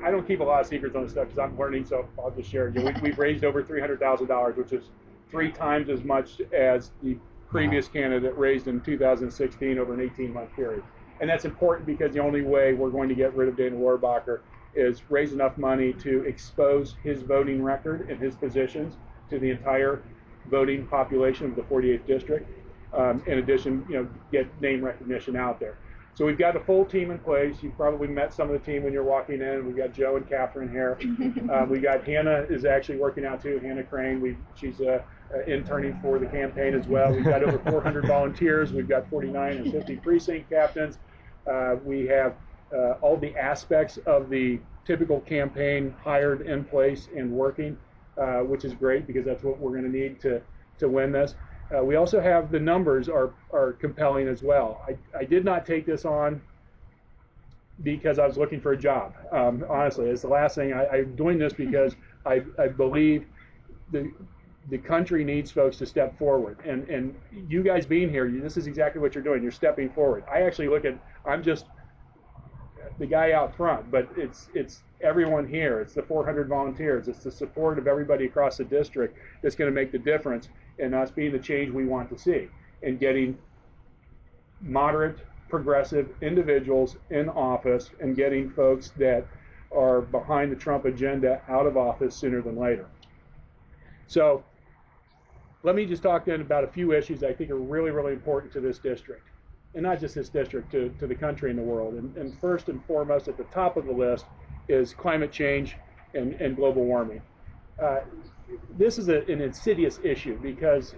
I don't keep a lot of secrets on this stuff because I'm learning, so I'll just share it. We've raised over $300,000, which is 3 times as much as the previous candidate raised in 2016 over an 18-month period. And that's important because the only way we're going to get rid of Dana Rohrabacher is raise enough money to expose his voting record and his positions to the entire voting population of the 48th district. In addition, get name recognition out there. So we've got a full team in place. You've probably met some of the team when you're walking in. We've got Joe and Catherine here. We got Hannah is actually working out too. Hannah Crane. She's interning for the campaign as well. We've got over 400 volunteers. We've got 49 and 50 precinct captains. We have all the aspects of the typical campaign hired in place and working, which is great because that's what we're going to need to win this. We also have the numbers are compelling as well. I did not take this on because I was looking for a job. Honestly, it's the last thing. I'm doing this because I believe the country needs folks to step forward. And you guys being here, this is exactly what you're doing. You're stepping forward. I actually I'm just the guy out front, but it's everyone here. It's the 400 volunteers. It's the support of everybody across the district that's going to make the difference in us being the change we want to see and getting moderate, progressive individuals in office and getting folks that are behind the Trump agenda out of office sooner than later. So let me just talk then about a few issues I think are really, really important to this district. And not just this district, to the country and the world. And first and foremost, at the top of the list is climate change and global warming. This is an insidious issue because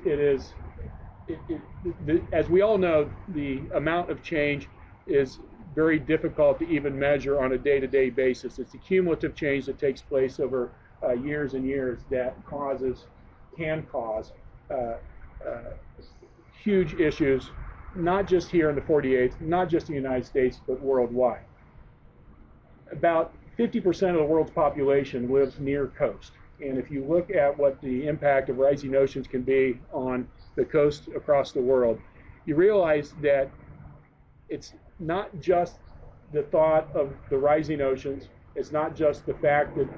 as we all know, the amount of change is very difficult to even measure on a day-to-day basis. It's the cumulative change that takes place over years and years that can cause huge issues, not just here in the 48th, not just in the United States, but worldwide. About 50% of the world's population lives near coast. And if you look at what the impact of rising oceans can be on the coast across the world, you realize that it's not just the thought of the rising oceans. It's not just the fact that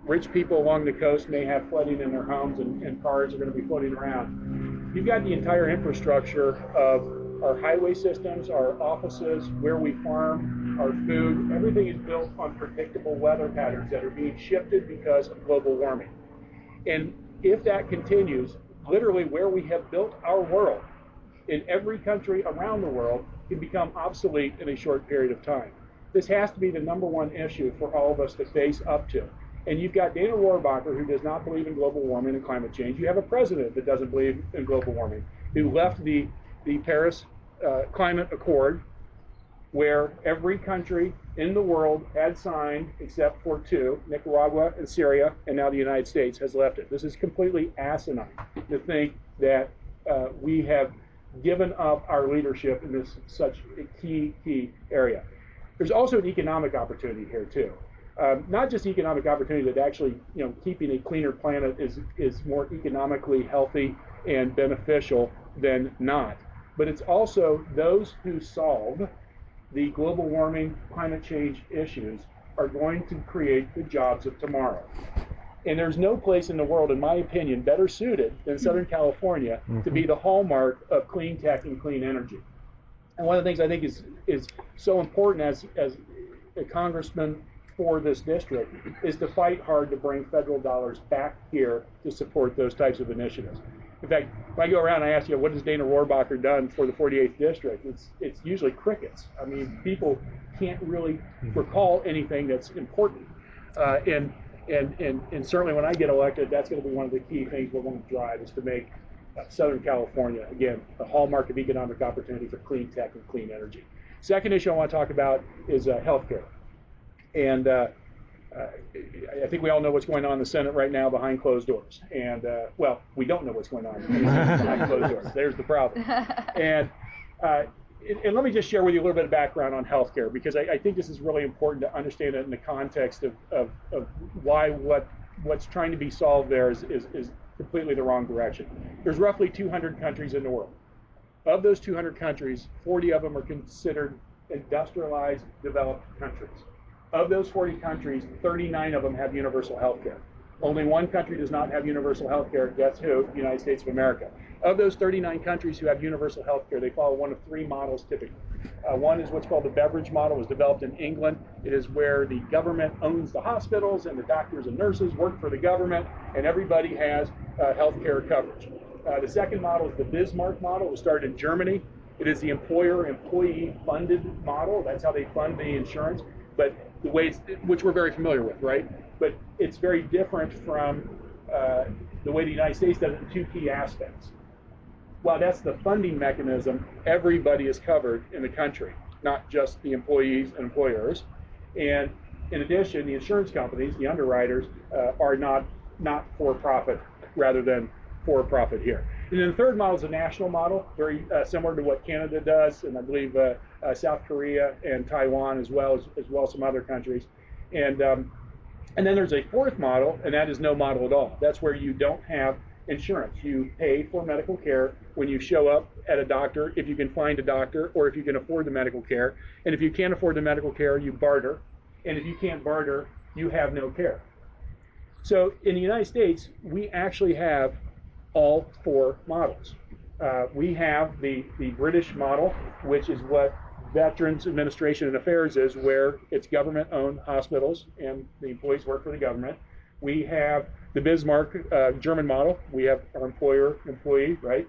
rich people along the coast may have flooding in their homes and cars are going to be floating around. You've got the entire infrastructure of our highway systems, our offices, where we farm, our food. Everything is built on predictable weather patterns that are being shifted because of global warming. And if that continues, literally where we have built our world in every country around the world can become obsolete in a short period of time. This has to be the number one issue for all of us to face up to. And you've got Dana Rohrabacher, who does not believe in global warming and climate change. You have a president that doesn't believe in global warming, who left the Paris Climate Accord, where every country in the world had signed, except for 2, Nicaragua and Syria, and now the United States has left it. This is completely asinine to think that we have given up our leadership in this such a key area. There's also an economic opportunity here too. Not just economic opportunity that actually, keeping a cleaner planet is more economically healthy and beneficial than not. But it's also those who solve the global warming, climate change issues are going to create the jobs of tomorrow. And there's no place in the world, in my opinion, better suited than Southern California to be the hallmark of clean tech and clean energy. And one of the things I think is so important as a congressman for this district is to fight hard to bring federal dollars back here to support those types of initiatives. In fact, if I go around and ask you, what has Dana Rohrabacher done for the 48th district? It's usually crickets. I mean, people can't really recall anything that's important. And certainly when I get elected, that's going to be one of the key things we're going to drive, is to make Southern California, again, a hallmark of economic opportunity for clean tech and clean energy. Second issue I want to talk about is healthcare. And I think we all know what's going on in the Senate right now behind closed doors. And, well, we don't know what's going on behind closed doors. There's the problem. And let me just share with you a little bit of background on healthcare, because I think this is really important to understand it in the context of why what's trying to be solved there is completely the wrong direction. There's roughly 200 countries in the world. Of those 200 countries, 40 of them are considered industrialized, developed countries. Of those 40 countries, 39 of them have universal health care. Only one country does not have universal health care. Guess who? The United States of America. Of those 39 countries who have universal health care, they follow one of three models typically. One is what's called the Beveridge model. It was developed in England. It is where the government owns the hospitals, and the doctors and nurses work for the government, and everybody has health care coverage. The second model is the Bismarck model. It was started in Germany. It is the employer-employee funded model. That's how they fund the insurance. But the way which we're very familiar with, right? But it's very different from the way the United States does it in two key aspects. While that's the funding mechanism, everybody is covered in the country, not just the employees and employers. And in addition, the insurance companies, the underwriters, are not for-profit rather than for-profit here. And then the third model is a national model, very similar to what Canada does, and I believe South Korea and Taiwan as well as some other countries. And then there's a fourth model, and that is no model at all. That's where you don't have insurance. You pay for medical care when you show up at a doctor, if you can find a doctor, or if you can afford the medical care. And if you can't afford the medical care, you barter. And if you can't barter, you have no care. So in the United States, we actually have all four models. We have the British model, which is what Veterans Administration and Affairs is, where it's government-owned hospitals and the employees work for the government. We have the Bismarck German model. We have our employer-employee, right?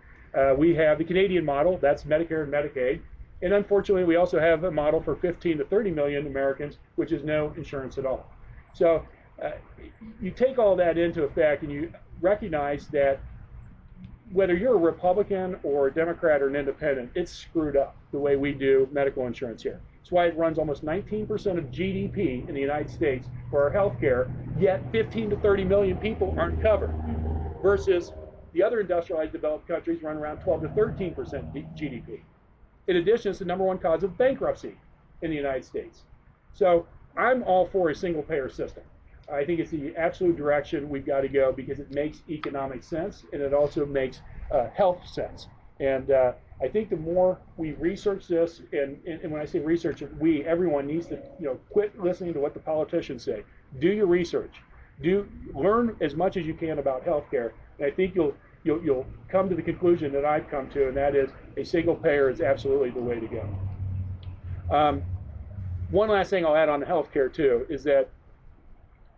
We have the Canadian model. That's Medicare and Medicaid. And unfortunately, we also have a model for 15 to 30 million Americans, which is no insurance at all. So you take all that into effect, and you recognize that whether you're a Republican or a Democrat or an independent, it's screwed up the way we do medical insurance here. That's why it runs almost 19% of GDP in the United States for our health care, yet 15 to 30 million people aren't covered, versus the other industrialized developed countries run around 12 to 13% GDP. In addition, it's the number one cause of bankruptcy in the United States. So I'm all for a single payer system. I think it's the absolute direction we've got to go, because it makes economic sense, and it also makes health sense. And I think the more we research this, and when I say research, everyone needs to quit listening to what the politicians say. Do your research. Learn as much as you can about healthcare, and I think you'll come to the conclusion that I've come to, and that is a single payer is absolutely the way to go. One last thing I'll add on healthcare too is that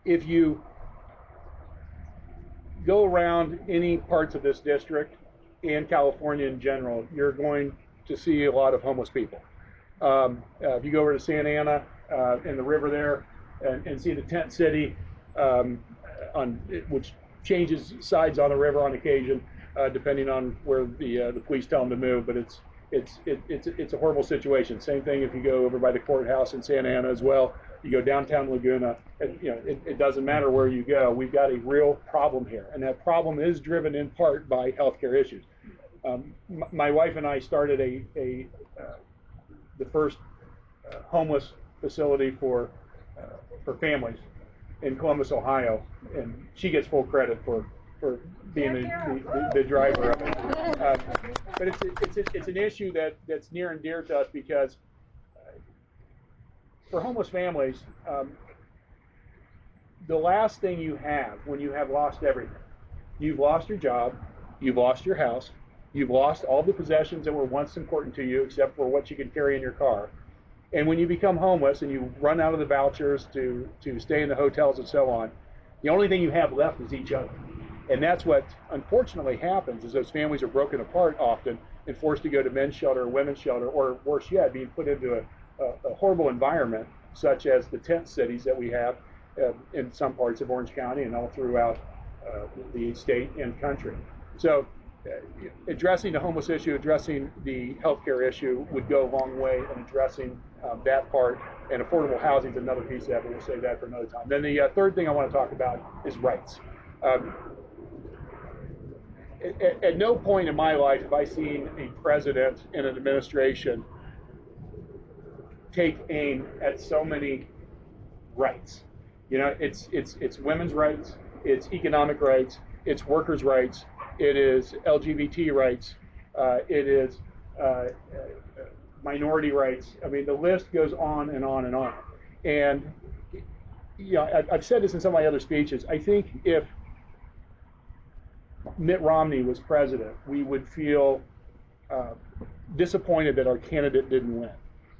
if you go around any parts of this district and California in general, you're going to see a lot of homeless people. If you go over to Santa Ana and the river there and see the tent city, which changes sides on the river on occasion, depending on where the police tell them to move, but it's a horrible situation. Same thing if you go over by the courthouse in Santa Ana as well. You go downtown Laguna, and it doesn't matter where you go. We've got a real problem here, and that problem is driven in part by healthcare issues. My wife and I started the first homeless facility for families in Columbus, Ohio, and she gets full credit for being the driver of it. But it's an issue that's near and dear to us, because for homeless families, the last thing you have when you have lost everything, you've lost your job, you've lost your house, you've lost all the possessions that were once important to you except for what you could carry in your car, And when you become homeless and you run out of the vouchers to stay in the hotels and so on, the only thing you have left is each other. And that's what unfortunately happens, is those families are broken apart often and forced to go to men's shelter or women's shelter, or worse yet, being put into a horrible environment, such as the tent cities that we have in some parts of Orange County and all throughout the state and country. So addressing the homeless issue, addressing the healthcare issue would go a long way in addressing that part, and affordable housing is another piece of that, but we'll save that for another time. Then the third thing I want to talk about is rights. At no point in my life have I seen a president and an administration take aim at so many rights. You know, it's women's rights, it's economic rights, it's workers' rights, it is LGBT rights, it is minority rights. I mean, the list goes on and on and on. And you know, I've said this in some of my other speeches. I think if Mitt Romney was president, we would feel disappointed that our candidate didn't win.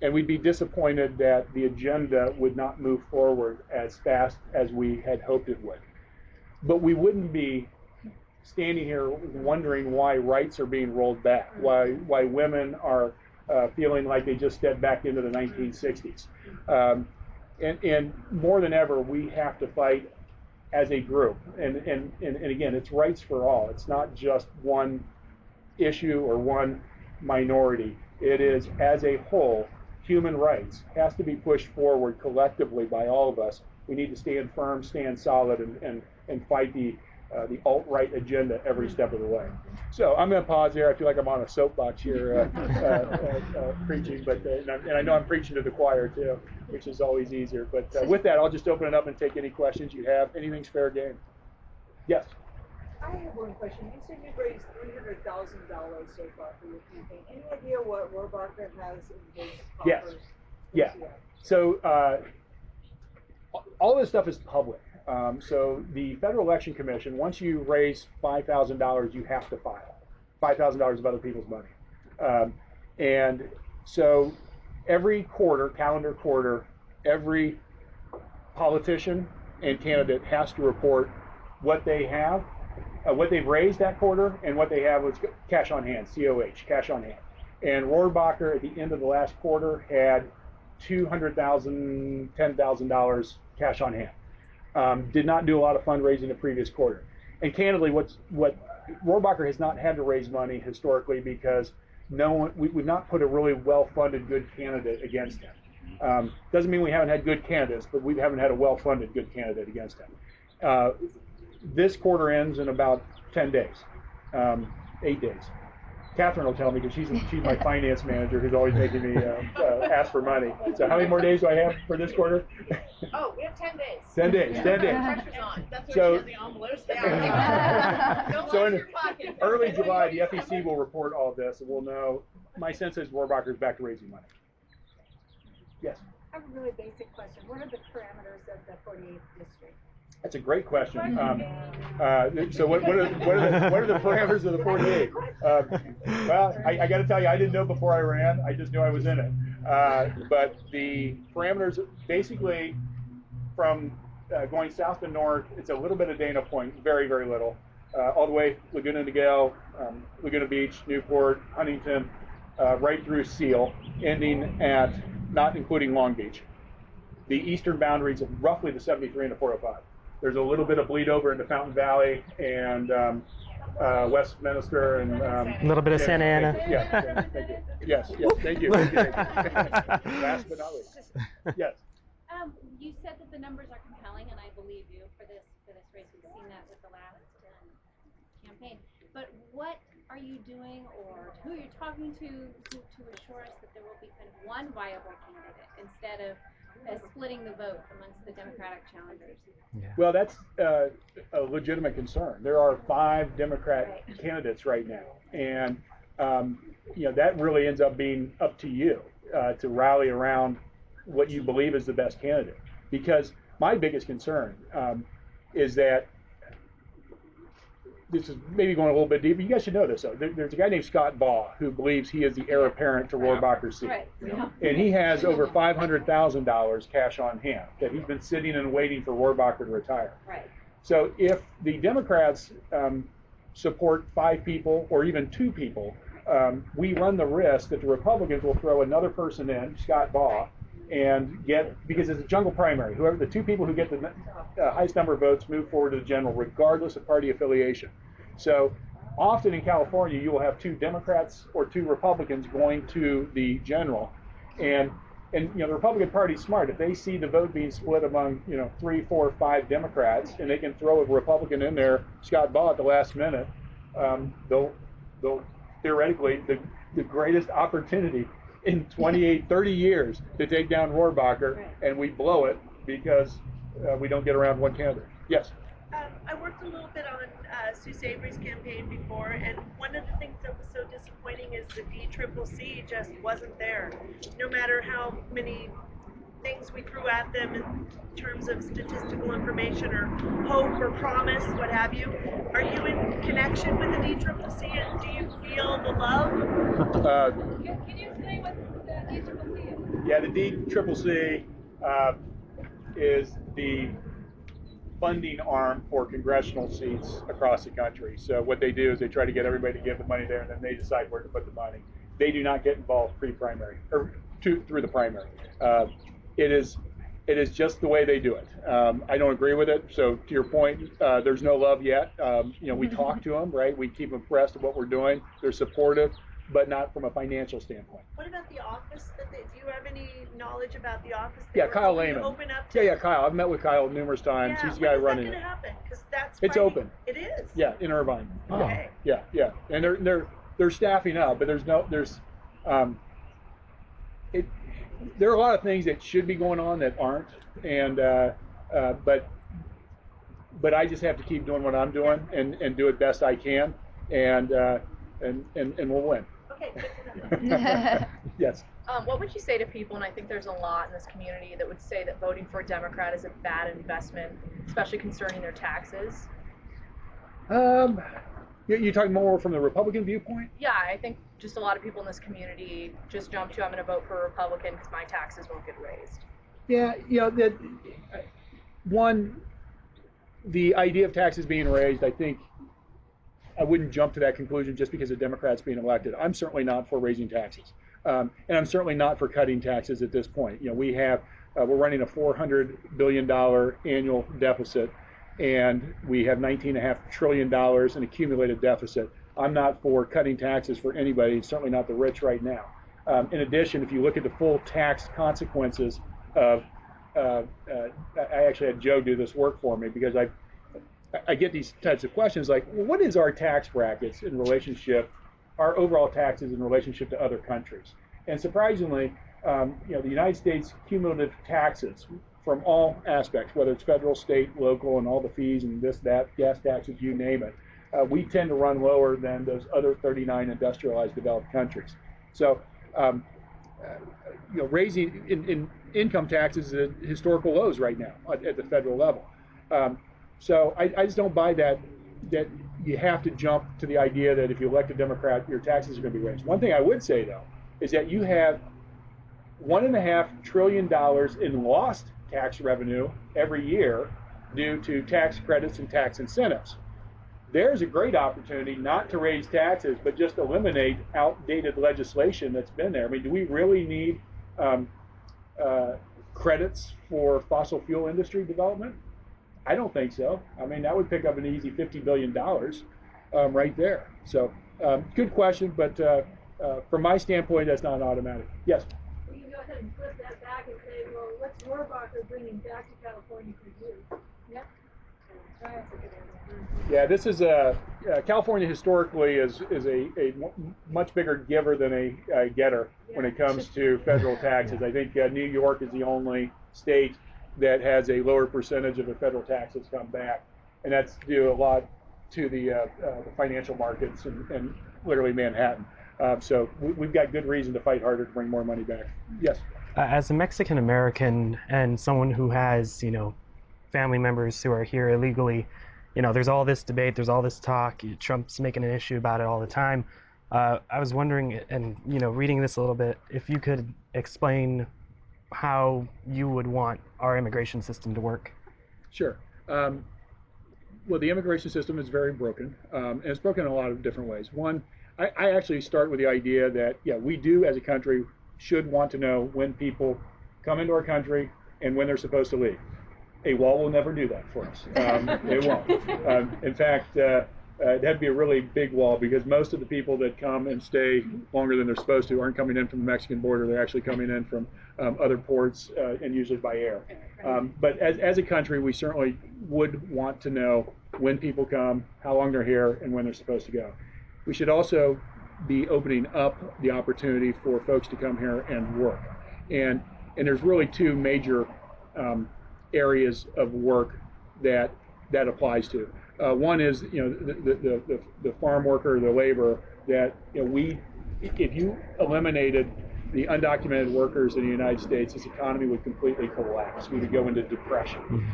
And we'd be disappointed that the agenda would not move forward as fast as we had hoped it would. But we wouldn't be standing here wondering why rights are being rolled back, why women are feeling like they just stepped back into the 1960s. And more than ever, we have to fight as a group. And again, it's rights for all. It's not just one issue or one minority. It is, as a whole, human rights has to be pushed forward collectively by all of us. We need to stand firm, stand solid, and fight the alt-right agenda every step of the way. So I'm going to pause there. I feel like I'm on a soapbox here preaching, but and I know I'm preaching to the choir too, which is always easier. But with that, I'll just open it up and take any questions you have. Anything's fair game. Yes? I have one question. You said you've raised $300,000 so far for your campaign. Any idea what Rohrbacher has in his coffers? Yes. Yeah. So all this stuff is public. So the Federal Election Commission, once you raise $5,000, you have to file $5,000 of other people's money. And so every quarter, calendar quarter, every politician and candidate has to report what they have, what they've raised that quarter, and what they have was cash on hand, COH, cash on hand. And Rohrbacher at the end of the last quarter had $200,000, $10,000 cash on hand. Did not do a lot of fundraising the previous quarter. And candidly, what Rohrbacher has not had to raise money historically because we've not put a really well-funded good candidate against him. Doesn't mean we haven't had good candidates, but we haven't had a well-funded good candidate against him. This quarter ends in about 10 days, 8 days. Catherine will tell me because she's my finance manager who's always making me ask for money. So how many more days do I have for this quarter? Oh, we have 10 days. 10 days, 10 days. Pressure's on. That's why So- she has the envelopes down. Don't So line in your pocket. early July, the FEC will report all of this, and we'll know. My sense is Rohrbacher's back to raising money. Yes, I have a really basic question. What are the parameters of the 48th district? that's a great question. So what are the parameters of the 48? Well, I got to tell you, I didn't know before I ran. I just knew I was in it. But the parameters, basically, from going south to north, it's a little bit of Dana Point, very, very little. All the way Laguna Niguel, Laguna Beach, Newport, Huntington, right through Seal, ending at, not including Long Beach. The eastern boundaries of roughly the 73 and the 405. There's a little bit of bleed over into Fountain Valley and Westminster and A little bit of Santa Ana. Yeah, thank you. Yes, thank you. Last but not least. Yes. You said that the numbers are compelling, and I believe you for this race. We've seen that with the last campaign. But what are you doing, or who you're talking to assure us that there will be kind of one viable candidate instead of splitting the vote amongst the Democratic challengers? Yeah. Well, that's a legitimate concern. There are 5 Democrat candidates right now, and that really ends up being up to you to rally around what you believe is the best candidate. Because my biggest concern is that this is maybe going a little bit deeper. You guys should know this, though. There's a guy named Scott Baugh who believes he is the heir apparent to Rohrabacher's seat. Right. Yeah. And he has over $500,000 cash on hand that he's been sitting and waiting for Rohrabacher to retire. Right. So if the Democrats support 5 people or even 2 people, we run the risk that the Republicans will throw another person in, Scott Baugh, and get, because it's a jungle primary, whoever the 2 people who get the highest number of votes move forward to the general, regardless of party affiliation. So often in California, you will have 2 Democrats or 2 Republicans going to the general, and you know, the Republican Party's smart. If they see the vote being split among, you know, 3, 4, 5 Democrats, and they can throw a Republican in there, Scott Baugh, at the last minute, they'll theoretically the greatest opportunity in 28, 30 years to take down Rohrabacher, and we blow it because we don't get around one candidate. Yes. I worked a little bit on Sue Savory's campaign before, and one of the things that was so disappointing is the DCCC just wasn't there. No matter how many things we threw at them in terms of statistical information or hope or promise, what have you, are you in connection with the DCCC, and do you feel the love? Can you explain what the DCCC is? Yeah, the DCCC is the funding arm for congressional seats across the country. So what they do is they try to get everybody to give the money there, and then they decide where to put the money. They do not get involved pre-primary or through the primary. It is just the way they do it. I don't agree with it. So to your point, there's no love yet. You know, we talk to them, right? We keep them abreast of what we're doing. They're supportive, but not from a financial standpoint. What about the office? Do you have any knowledge about the office? Yeah, Kyle Lehman. Open up to Yeah, Kyle. I've met with Kyle numerous times. Yeah, He's the guy running when is it. that going to happen? Because that's It's right. open. It is. Yeah, in Irvine. Okay. Yeah, and they're staffing up, but there are a lot of things that should be going on that aren't, and but I just have to keep doing what I'm doing and do it best I can, and we'll win. Okay, good to know. Yes. What would you say to people, and I think there's a lot in this community that would say that voting for a Democrat is a bad investment, especially concerning their taxes? You're talking more from the Republican viewpoint? Yeah, I think just a lot of people in this community just jump to, I'm going to vote for a Republican because my taxes won't get raised. Yeah, you know, that one, the idea of taxes being raised, I think I wouldn't jump to that conclusion just because a Democrat's being elected. I'm certainly not for raising taxes. And I'm certainly not for cutting taxes at this point. You know, we're running a $400 billion annual deficit, and we have $19.5 trillion in accumulated deficit. I'm not for cutting taxes for anybody, certainly not the rich right now. In addition, if you look at the full tax consequences of, I actually had Joe do this work for me because I get these types of questions like, well, what is our tax brackets in relationship, our overall taxes in relationship to other countries? And surprisingly, you know, the United States cumulative taxes from all aspects, whether it's federal, state, local, and all the fees and this, that, gas taxes, you name it, we tend to run lower than those other 39 industrialized developed countries. So, you know, raising in income taxes at historical lows right now at the federal level. So I just don't buy that you have to jump to the idea that if you elect a Democrat, your taxes are going to be raised. One thing I would say, though, is that you have $1.5 trillion in lost tax revenue every year due to tax credits and tax incentives. There's a great opportunity not to raise taxes, but just eliminate outdated legislation that's been there. I mean, do we really need credits for fossil fuel industry development? I don't think so. I mean, that would pick up an easy $50 billion right there. So, good question, but from my standpoint, that's not automatic. Yes? Well, you go ahead and flip that back and say, well, what's Rohrabacher bringing back to California for you? Yep. Yeah, this is California historically is a much bigger giver than a getter when it comes to federal taxes. I think New York is the only state that has a lower percentage of the federal taxes come back, and that's due a lot to the financial markets and literally Manhattan. So we've got good reason to fight harder to bring more money back. Yes. As a Mexican American and someone who has, you know, family members who are here illegally, there's all this debate, there's all this talk. Trump's making an issue about it all the time. I was wondering, and reading this a little bit, if you could explain how you would want our immigration system to work. Sure. Well, the immigration system is very broken, and it's broken in a lot of different ways. One, I actually start with the idea that, we do as a country should want to know when people come into our country and when they're supposed to leave. A wall will never do that for us. It won't. In fact, it'd have to be a really big wall, because most of the people that come and stay longer than they're supposed to aren't coming in from the Mexican border. They're actually coming in from other ports, and usually by air. But as a country, we certainly would want to know when people come, how long they're here, and when they're supposed to go. We should also be opening up the opportunity for folks to come here and work. And there's really two major areas of work that applies to. One is the farm worker, the laborer, that if you eliminated the undocumented workers in the United States, this economy would completely collapse. We would go into depression,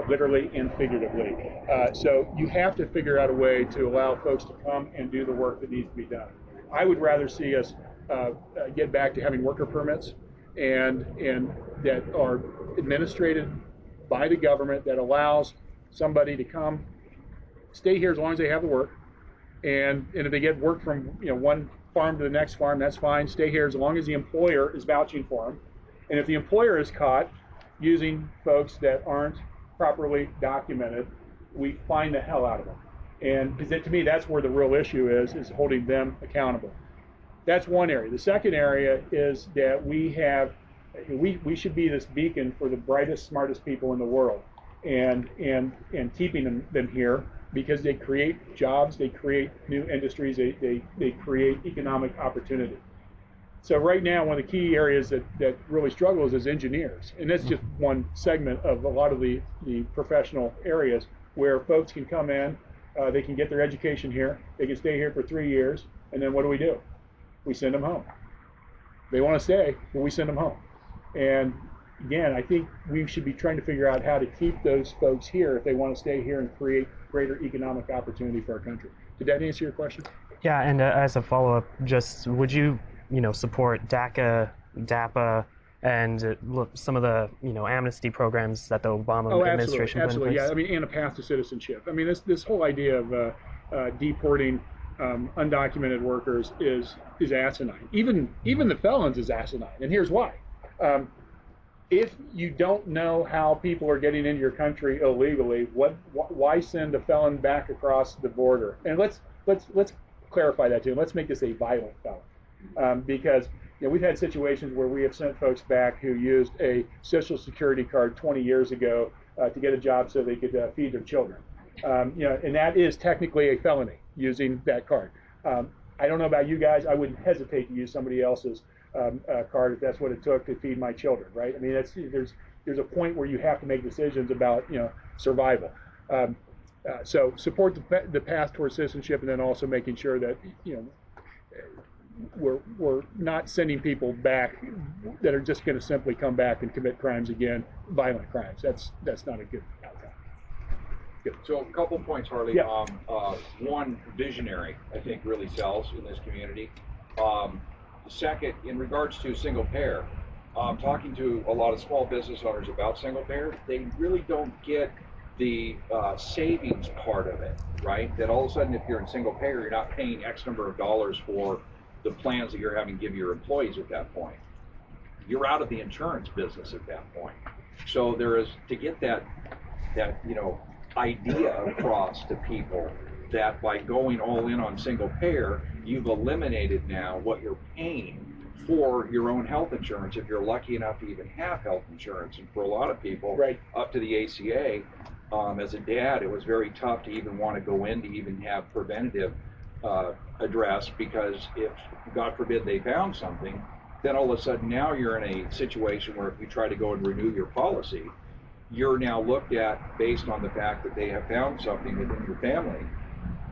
literally and figuratively. So you have to figure out a way to allow folks to come and do the work that needs to be done. I would rather see us get back to having worker permits and that are administrated by the government, that allows somebody to come, stay here as long as they have the work, and if they get work from one farm to the next farm, that's fine. Stay here as long as the employer is vouching for them. And if the employer is caught using folks that aren't properly documented, we fine the hell out of them. And because to me, that's where the real issue is holding them accountable. That's one area. The second area is that we should be this beacon for the brightest, smartest people in the world, and keeping them here, because they create jobs, they create new industries, they create economic opportunity. So right now, one of the key areas that really struggles is engineers. And that's just one segment of a lot of the professional areas where folks can come in, they can get their education here, they can stay here for 3 years, and then what do? We send them home. They want to stay, but we send them home. And again, I think we should be trying to figure out how to keep those folks here if they want to stay here and create greater economic opportunity for our country. Did that answer your question? Yeah, and as a follow-up, just would you, support DACA, DAPA, and some of the, amnesty programs that the Obama administration put in place? Yeah. I mean, and a path to citizenship. I mean, this whole idea of deporting undocumented workers is asinine. Even the felons is asinine, and here's why. If you don't know how people are getting into your country illegally, why send a felon back across the border? And let's clarify that too. Let's make this a violent felon, because we've had situations where we have sent folks back who used a Social Security card 20 years ago to get a job so they could feed their children. And that is technically a felony, using that card. I don't know about you guys. I wouldn't hesitate to use somebody else's card if that's what it took to feed my children, right? I mean, there's a point where you have to make decisions about survival. So support the path towards citizenship, and then also making sure that we're not sending people back that are just going to simply come back and commit crimes again, violent crimes. That's not a good outcome. Good. So a couple points, Harley. Yeah. One, visionary, I think, really sells in this community. Second, in regards to single payer, talking to a lot of small business owners about single payer, they really don't get the savings part of it, right? That all of a sudden, if you're in single payer, you're not paying X number of dollars for the plans that you're having to give your employees at that point. You're out of the insurance business at that point. So there is, to get that idea across to people, that by going all in on single payer, you've eliminated now what you're paying for your own health insurance, if you're lucky enough to even have health insurance. And for a lot of people, right, up to the ACA, as a dad, it was very tough to even want to go in to even have preventative address, because if, God forbid, they found something, then all of a sudden now you're in a situation where if you try to go and renew your policy, you're now looked at based on the fact that they have found something within your family.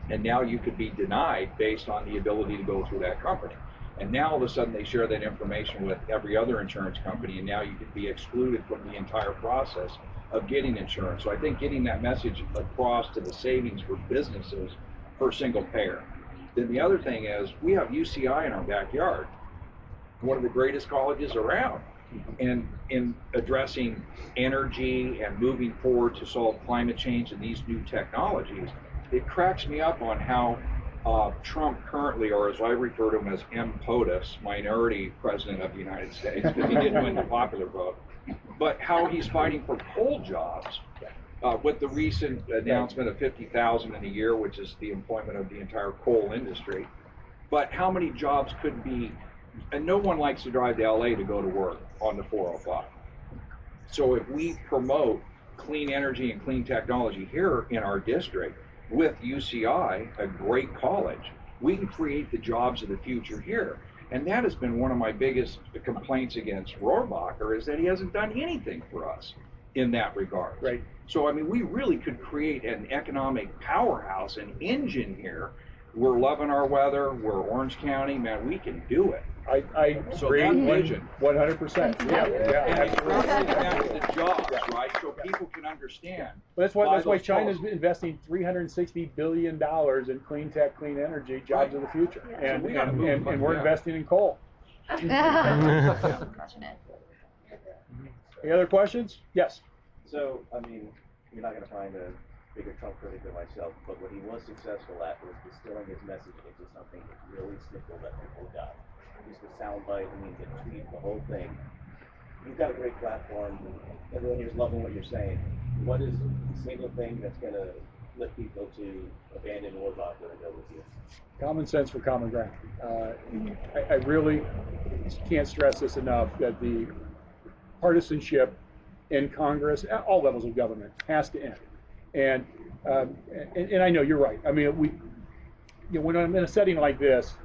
And now you could be denied based on the ability to go through that company. And now all of a sudden they share that information with every other insurance company, and now you could be excluded from the entire process of getting insurance. So I think getting that message across to the savings for businesses for single payer. Then the other thing is we have UCI in our backyard, one of the greatest colleges around, and in addressing energy and moving forward to solve climate change and these new technologies. It cracks me up on how Trump currently, or as I refer to him as M. POTUS, minority president of the United States, because he didn't win the popular vote, but how he's fighting for coal jobs with the recent announcement of 50,000 in a year, which is the employment of the entire coal industry. But how many jobs could be, and no one likes to drive to LA to go to work on the 405. So if we promote clean energy and clean technology here in our district with UCI, a great college, we can create the jobs of the future here. And that has been one of my biggest complaints against Rohrabacher, is that he hasn't done anything for us in that regard. Right. So, I mean, we really could create an economic powerhouse, an engine here. We're loving our weather. We're Orange County, man, we can do it. I So agree that vision. 100%. Yeah, And it's absolutely. back to the jobs, right? So people can understand. But that's why those China's policies. investing $360 billion in clean tech, clean energy, jobs of the future. And, So we gotta move, and we're yeah. investing in coal. Any other questions? Yes. So, I mean, you're not going to find a bigger Trump critic than myself, but what he was successful at was distilling his message into something really simple that people got. Just a soundbite, I mean, the tweet, the whole thing. You've got a great platform. Everyone here's loving what you're saying. What is the single thing that's going to lift people to abandon Rohrabacher and go with you? Common sense for common ground. I really can't stress this enough, that the partisanship in Congress, at all levels of government, has to end. And I know you're right. I mean, when I'm in a setting like this,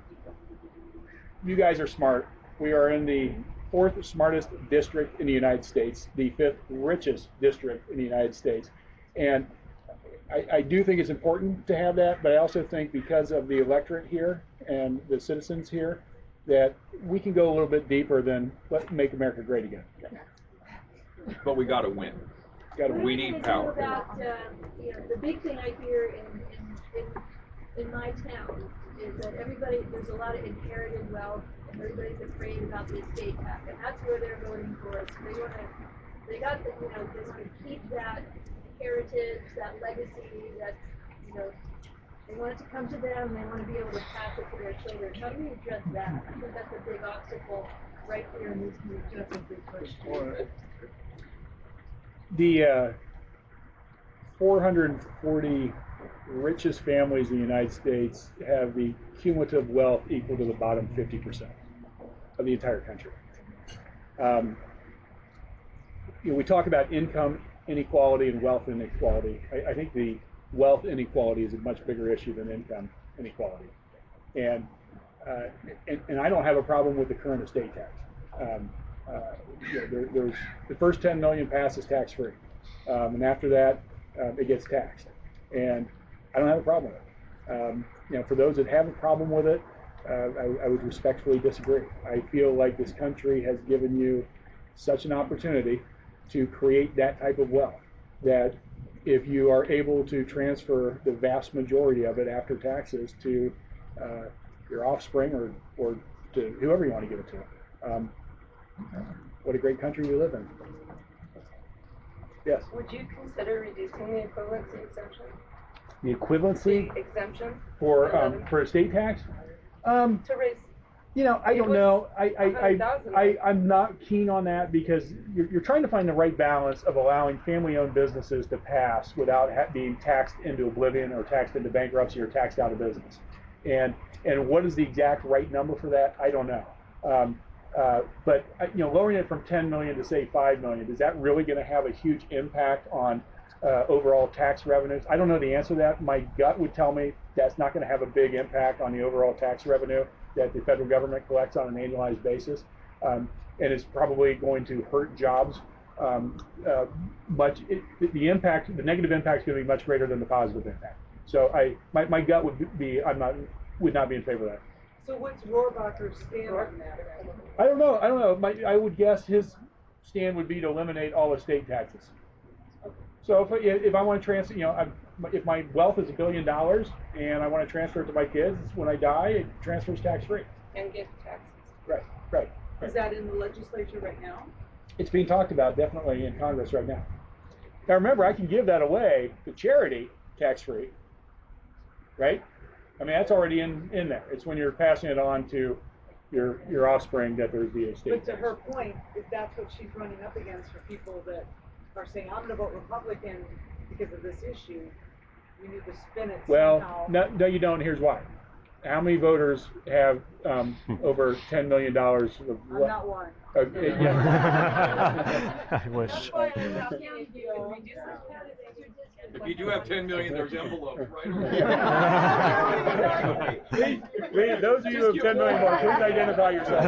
you guys are smart. We are in the 4th smartest district in the United States, the 5th richest district in the United States. And I do think it's important to have that, but I also think because of the electorate here and the citizens here, that we can go a little bit deeper than let's make America great again. But we got to win. We need power. About, the big thing I hear in my town is that there's a lot of inherited wealth, and everybody's afraid about the estate tax, and that's where they're voting for us. They got the, just to keep that heritage, that legacy, that, they want it to come to them, and they want to be able to pass it to their children. How do we address that? I think that's a big obstacle right here in this community. That's a big question. The 440 richest families in the United States have the cumulative wealth equal to the bottom 50% of the entire country. We talk about income inequality and wealth inequality. I think the wealth inequality is a much bigger issue than income inequality. And I don't have a problem with the current estate tax. There's the first 10 million passes tax-free, and after that, it gets taxed. And I don't have a problem with it. For those that have a problem with it, I would respectfully disagree. I feel like this country has given you such an opportunity to create that type of wealth, that if you are able to transfer the vast majority of it after taxes to your offspring or to whoever you want to give it to, what a great country we live in. Yes? Would you consider reducing the equivalency exemption? The equivalency exemption for estate tax? To raise. I don't know. I'm not keen on that, because you're trying to find the right balance of allowing family-owned businesses to pass without being taxed into oblivion or taxed into bankruptcy or taxed out of business. And what is the exact right number for that? I don't know. But lowering it from 10 million to say 5 million, is that really going to have a huge impact on overall tax revenues? I don't know the answer to that. My gut would tell me that's not going to have a big impact on the overall tax revenue that the federal government collects on an annualized basis, and it's probably going to hurt jobs. The negative impact is going to be much greater than the positive impact. So my gut would not be in favor of that. So what's Rohrabacher's stand on that? I don't know. I would guess his stand would be to eliminate all estate taxes. So if I want to transfer, if my wealth is $1 billion and I want to transfer it to my kids when I die, it transfers tax free. And get taxes. Right. Is that in the legislature right now? It's being talked about definitely in Congress right now. Now remember, I can give that away to charity tax free, right? I mean, that's already in there. It's when you're passing it on to your offspring that there's the estate. But to her point, if that's what she's running up against for people that are saying, I'm going to vote Republican because of this issue, you need to spin it somehow. Well, no, you don't. Here's why. How many voters have over $10 million of I'm not one. Yeah. I wish. If you do have 10 million, there's envelopes right Please, those of you who have 10 million more, please identify yourself.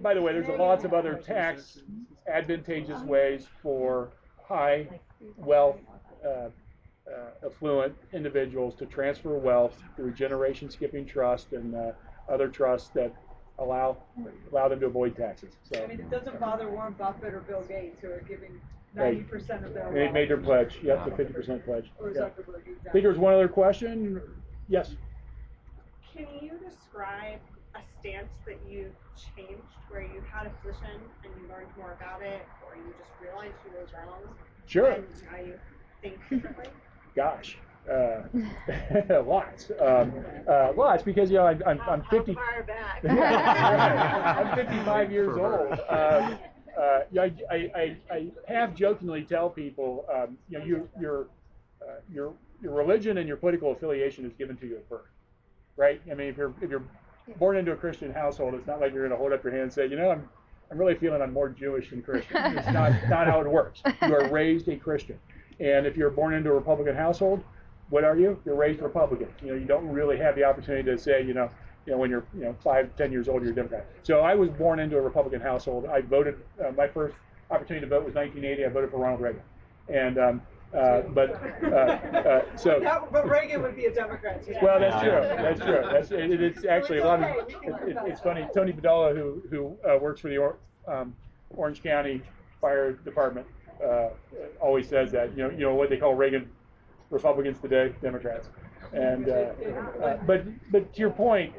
By the way, there's lots of other tax advantageous ways for high wealth, affluent individuals to transfer wealth through generation skipping trust and other trusts that allow them to avoid taxes. So, I mean, it doesn't bother Warren Buffett or Bill Gates who are giving 90% of their wealth. They made their pledge. Yep, the 50% pledge. Or Yeah. Zuckerberg, exactly. I think there was one other question. Yes. Can you describe a stance that you changed where you had a position and you learned more about it, or you just realized you were wrong? Sure. And now you think differently? Gosh, lots, because I'm 50. How far back? I'm 55 years old. I have jokingly tell people, your religion and your political affiliation is given to you at birth, right? I mean, if you're born into a Christian household, it's not like you're going to hold up your hand and say, I'm really feeling I'm more Jewish than Christian. It's not how it works. You are raised a Christian. And if you're born into a Republican household, what are you? You're raised Republican. You don't really have the opportunity to say, when you're 5, 10 years old, you're a Democrat. So I was born into a Republican household. I voted. My first opportunity to vote was 1980. I voted for Ronald Reagan. And But Reagan would be a Democrat. So well, that's true. It's actually a lot of. It's funny. Tony Padala, who works for the Orange County Fire Department, always says that what they call Reagan Republicans today, Democrats. And but to your point,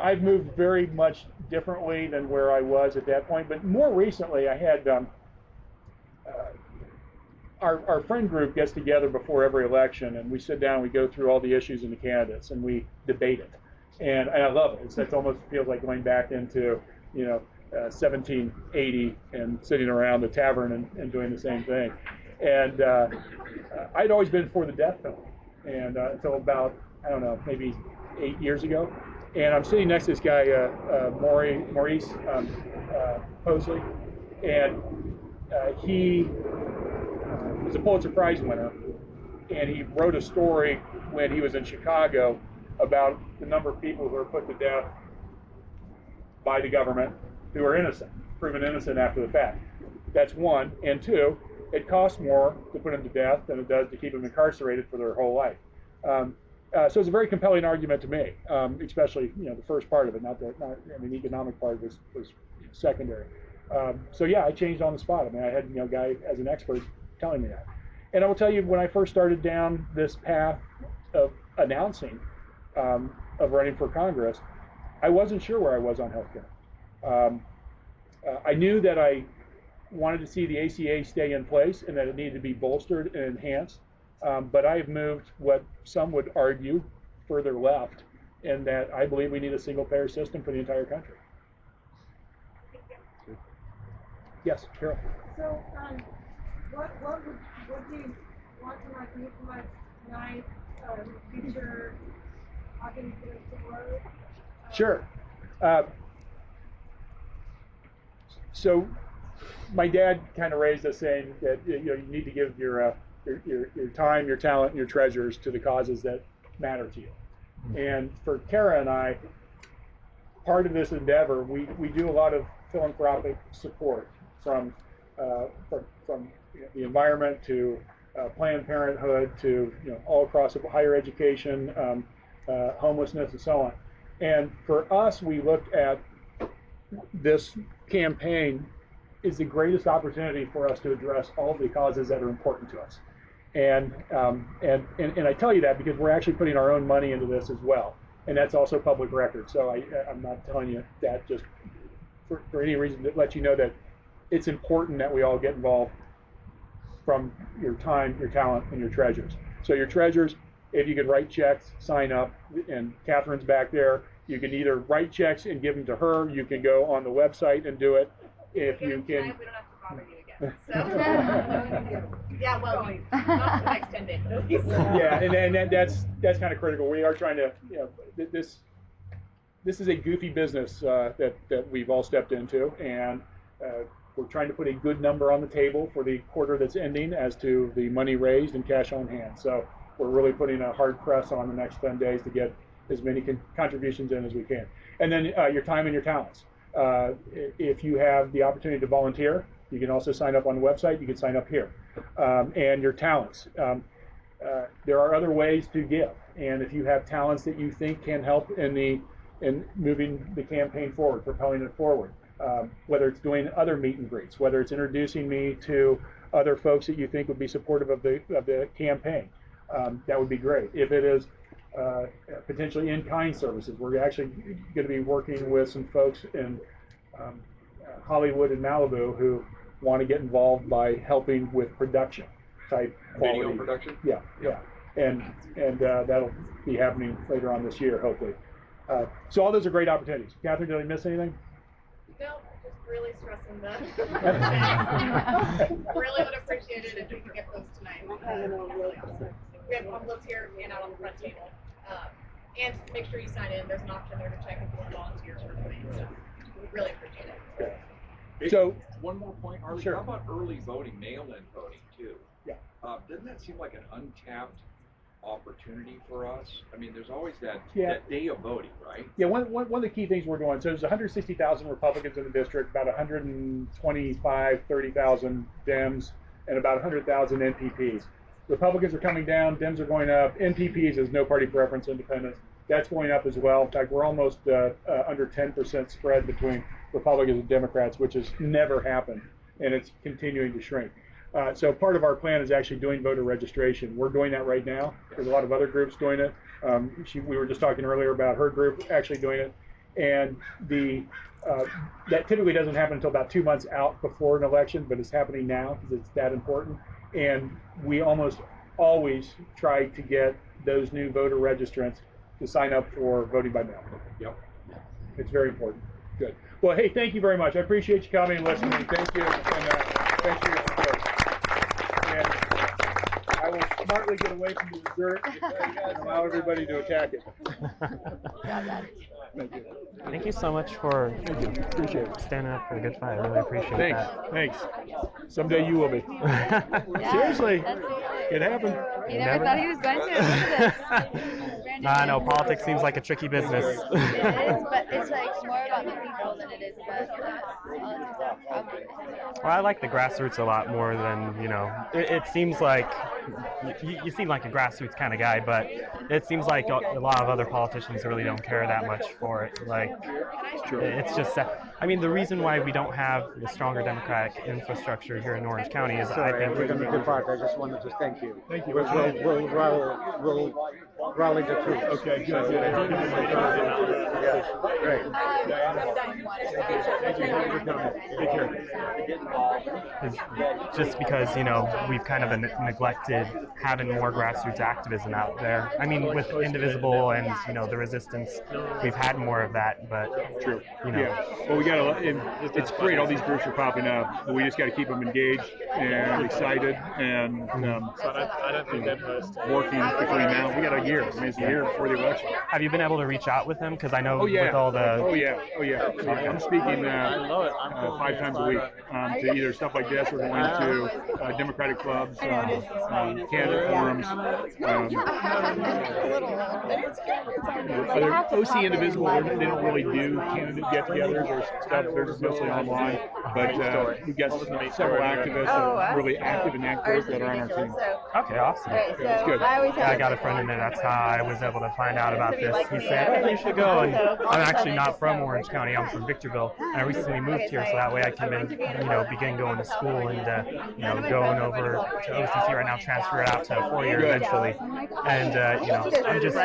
I've moved very much differently than where I was at that point. But more recently, I had our friend group gets together before every election, and we sit down, we go through all the issues and the candidates, and we debate it. And I love it. It almost feels like going back into 1780 and sitting around the tavern and doing the same thing. And I'd always been for the death penalty, and until about, I don't know, maybe 8 years ago. And I'm sitting next to this guy, Maurice Posley, and he was a Pulitzer Prize winner, and he wrote a story when he was in Chicago about the number of people who were put to death by the government who are innocent, proven innocent after the fact. That's one. And two, it costs more to put them to death than it does to keep them incarcerated for their whole life. So it's a very compelling argument to me, especially the first part of it. The economic part was secondary. So yeah, I changed on the spot. I mean, I had a guy as an expert telling me that. And I will tell you, when I first started down this path of announcing of running for Congress, I wasn't sure where I was on healthcare. I knew that I wanted to see the ACA stay in place and that it needed to be bolstered and enhanced. But I have moved what some would argue further left, in that I believe we need a single-payer system for the entire country. Yes, Carol. So, what do you want to utilize tonight? Future talking to the word? Sure. So, my dad kind of raised us saying that you need to give your time, your talent, and your treasures to the causes that matter to you. And for Kara and I, part of this endeavor, we do a lot of philanthropic support from the environment to Planned Parenthood to all across higher education, homelessness, and so on. And for us, we looked at this campaign is the greatest opportunity for us to address all the causes that are important to us. And I tell you that because we're actually putting our own money into this as well. And that's also public record. So I'm not telling you that just for any reason, to let you know that it's important that we all get involved from your time, your talent, and your treasures. So your treasures, if you could write checks, sign up, and Catherine's back there. You can either write checks and give them to her. You can go on the website and do it. If you can. We don't have to bother you again. So. Yeah, well, not for the next 10 days. Yeah, and that's kind of critical. We are trying to, this is a goofy business that we've all stepped into, and we're trying to put a good number on the table for the quarter that's ending as to the money raised and cash on hand. So we're really putting a hard press on the next 10 days to get as many contributions in as we can. And then your time and your talents. If you have the opportunity to volunteer, you can also sign up on the website. You can sign up here. And your talents. There are other ways to give. And if you have talents that you think can help in moving the campaign forward, propelling it forward, whether it's doing other meet and greets, whether it's introducing me to other folks that you think would be supportive of the campaign, that would be great. If it is potentially in-kind services, we're actually going to be working with some folks in Hollywood and Malibu who want to get involved by helping with production type quality. Video production? Yeah. And that'll be happening later on this year, hopefully. So all those are great opportunities. Catherine, did I miss anything? No, just really stressing that. Really would appreciate it if we could get those tonight. Really awesome. We have envelopes here and out on the front table. And make sure you sign in. There's an option there to check if you want volunteers for doing so. We really appreciate it. So one more point, Harley. Sure. How about early voting, mail-in voting too? Yeah. Doesn't that seem like an untapped opportunity for us? I mean, there's always that day of voting, right? Yeah, one of the key things we're doing, so there's 160,000 Republicans in the district, about 30,000 Dems, and about 100,000 NPPs. Republicans are coming down, Dems are going up, NPPs is no party preference, independents. That's going up as well. In fact, we're almost under 10% spread between Republicans and Democrats, which has never happened, and it's continuing to shrink. So part of our plan is actually doing voter registration. We're doing that right now. There's a lot of other groups doing it. We were just talking earlier about her group actually doing it. And that typically doesn't happen until about 2 months out before an election, but it's happening now because it's that important. And we almost always try to get those new voter registrants to sign up for voting by mail. Yep. It's very important. Good. Well, hey, thank you very much. I appreciate you coming and listening. Thank you. And thanks for your support. And I will smartly get away from the dessert and allow everybody to attack it. Thank you. Thank you so much for Appreciate it. standing up for a good fight. I really appreciate that. Thanks. Someday you will be. Seriously. It happened. You never thought he was going to. Look at this. I know politics seems like a tricky business. It is, but it's like more about the people than it is about politics. Well, I like the grassroots a lot more than, it seems like, you seem like a grassroots kind of guy, but it seems like a lot of other politicians really don't care that much for it. Like, it's just, the reason why we don't have the stronger democratic infrastructure here in Orange County is Sorry, I think... we're going to depart. I just wanted to thank you. Thank you. We'll rally the troops. Okay, good. Yeah, great. Take care. Just because, we've kind of neglected having more grassroots activism out there. I mean, with Indivisible and, the resistance, we've had more of that, but, True. Yeah. Well, we got it's great. All these groups are popping up, but we just got to keep them engaged and excited and I don't think that most working between now. We got a year. It's a year before the election. Have you been able to reach out with them? Because I know with all the... Oh yeah. I'm speaking 5 times a week to either stuff like this or going to Democratic clubs, candidate forums. OC Indivisible, they don't really do candidate get-togethers or stuff. They're just mostly online. But we've got several activists that are really active in that group that are on our team. Okay, awesome. It's good. Yeah, I got a friend in there. That's how I was able to find out about this. He said, "Oh, you should go." And I'm actually not from Orange County. I'm from Victorville, and I recently moved here, so that way I can, begin going to school and, going over to OCC right now, transfer it out to a 4-year eventually. And, I'm just.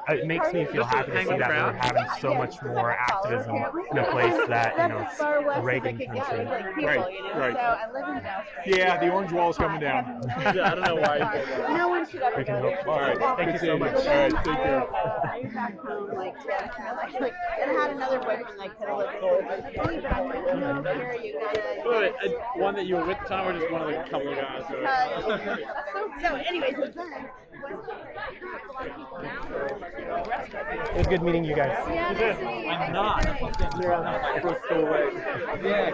It makes me feel happy to see that we're having so much more activism in a place that, it's a Reagan country. Right. Yeah, the orange wall is coming down. I don't know why. No one should ever go there. All right. Thank you so much. All right, take care. I was back home, and I had another boyfriend I could have lived with. But I'm like, no, here you gotta. One that you were with at the time, or just one of the couple of guys? So, anyways, It was good meeting you guys. I'm not. You're on the first go away. Yeah.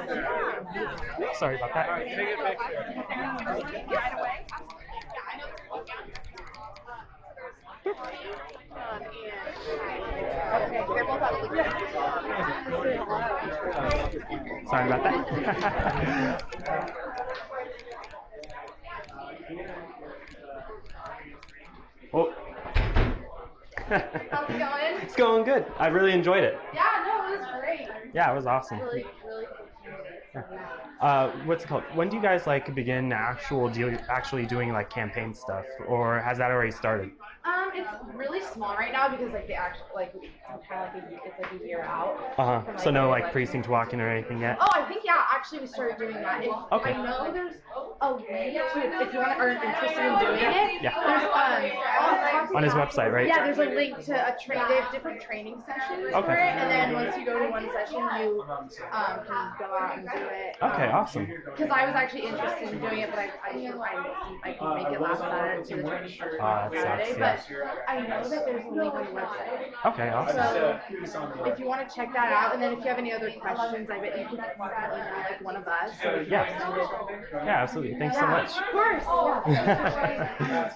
Sorry about that. Take it back. Sorry about that. Oh. How's it going? It's going good. I really enjoyed it. Yeah, no, it was great. Yeah, it was awesome. Really What's it called? When do you guys begin actually doing campaign stuff, or has that already started? It's really small right now because the actual it's a year out. So no precinct walking or anything yet. Oh, I think actually we started doing that. Okay. I know there's a link to if you are interested in doing it. Yeah. There's on his website, right? Yeah, there's a link to they have different training sessions for it, and then once you go to one session, you can go out and do it. Okay, awesome. Because I was actually interested in doing it, but I can make it last Saturday to the training started on Saturday. But I know that there's a link on the website. Okay, awesome. So if you want to check that out, and then if you have any other questions, I bet you can email one of us. Yeah. Yeah, absolutely. Thanks so much. Of course. Yeah.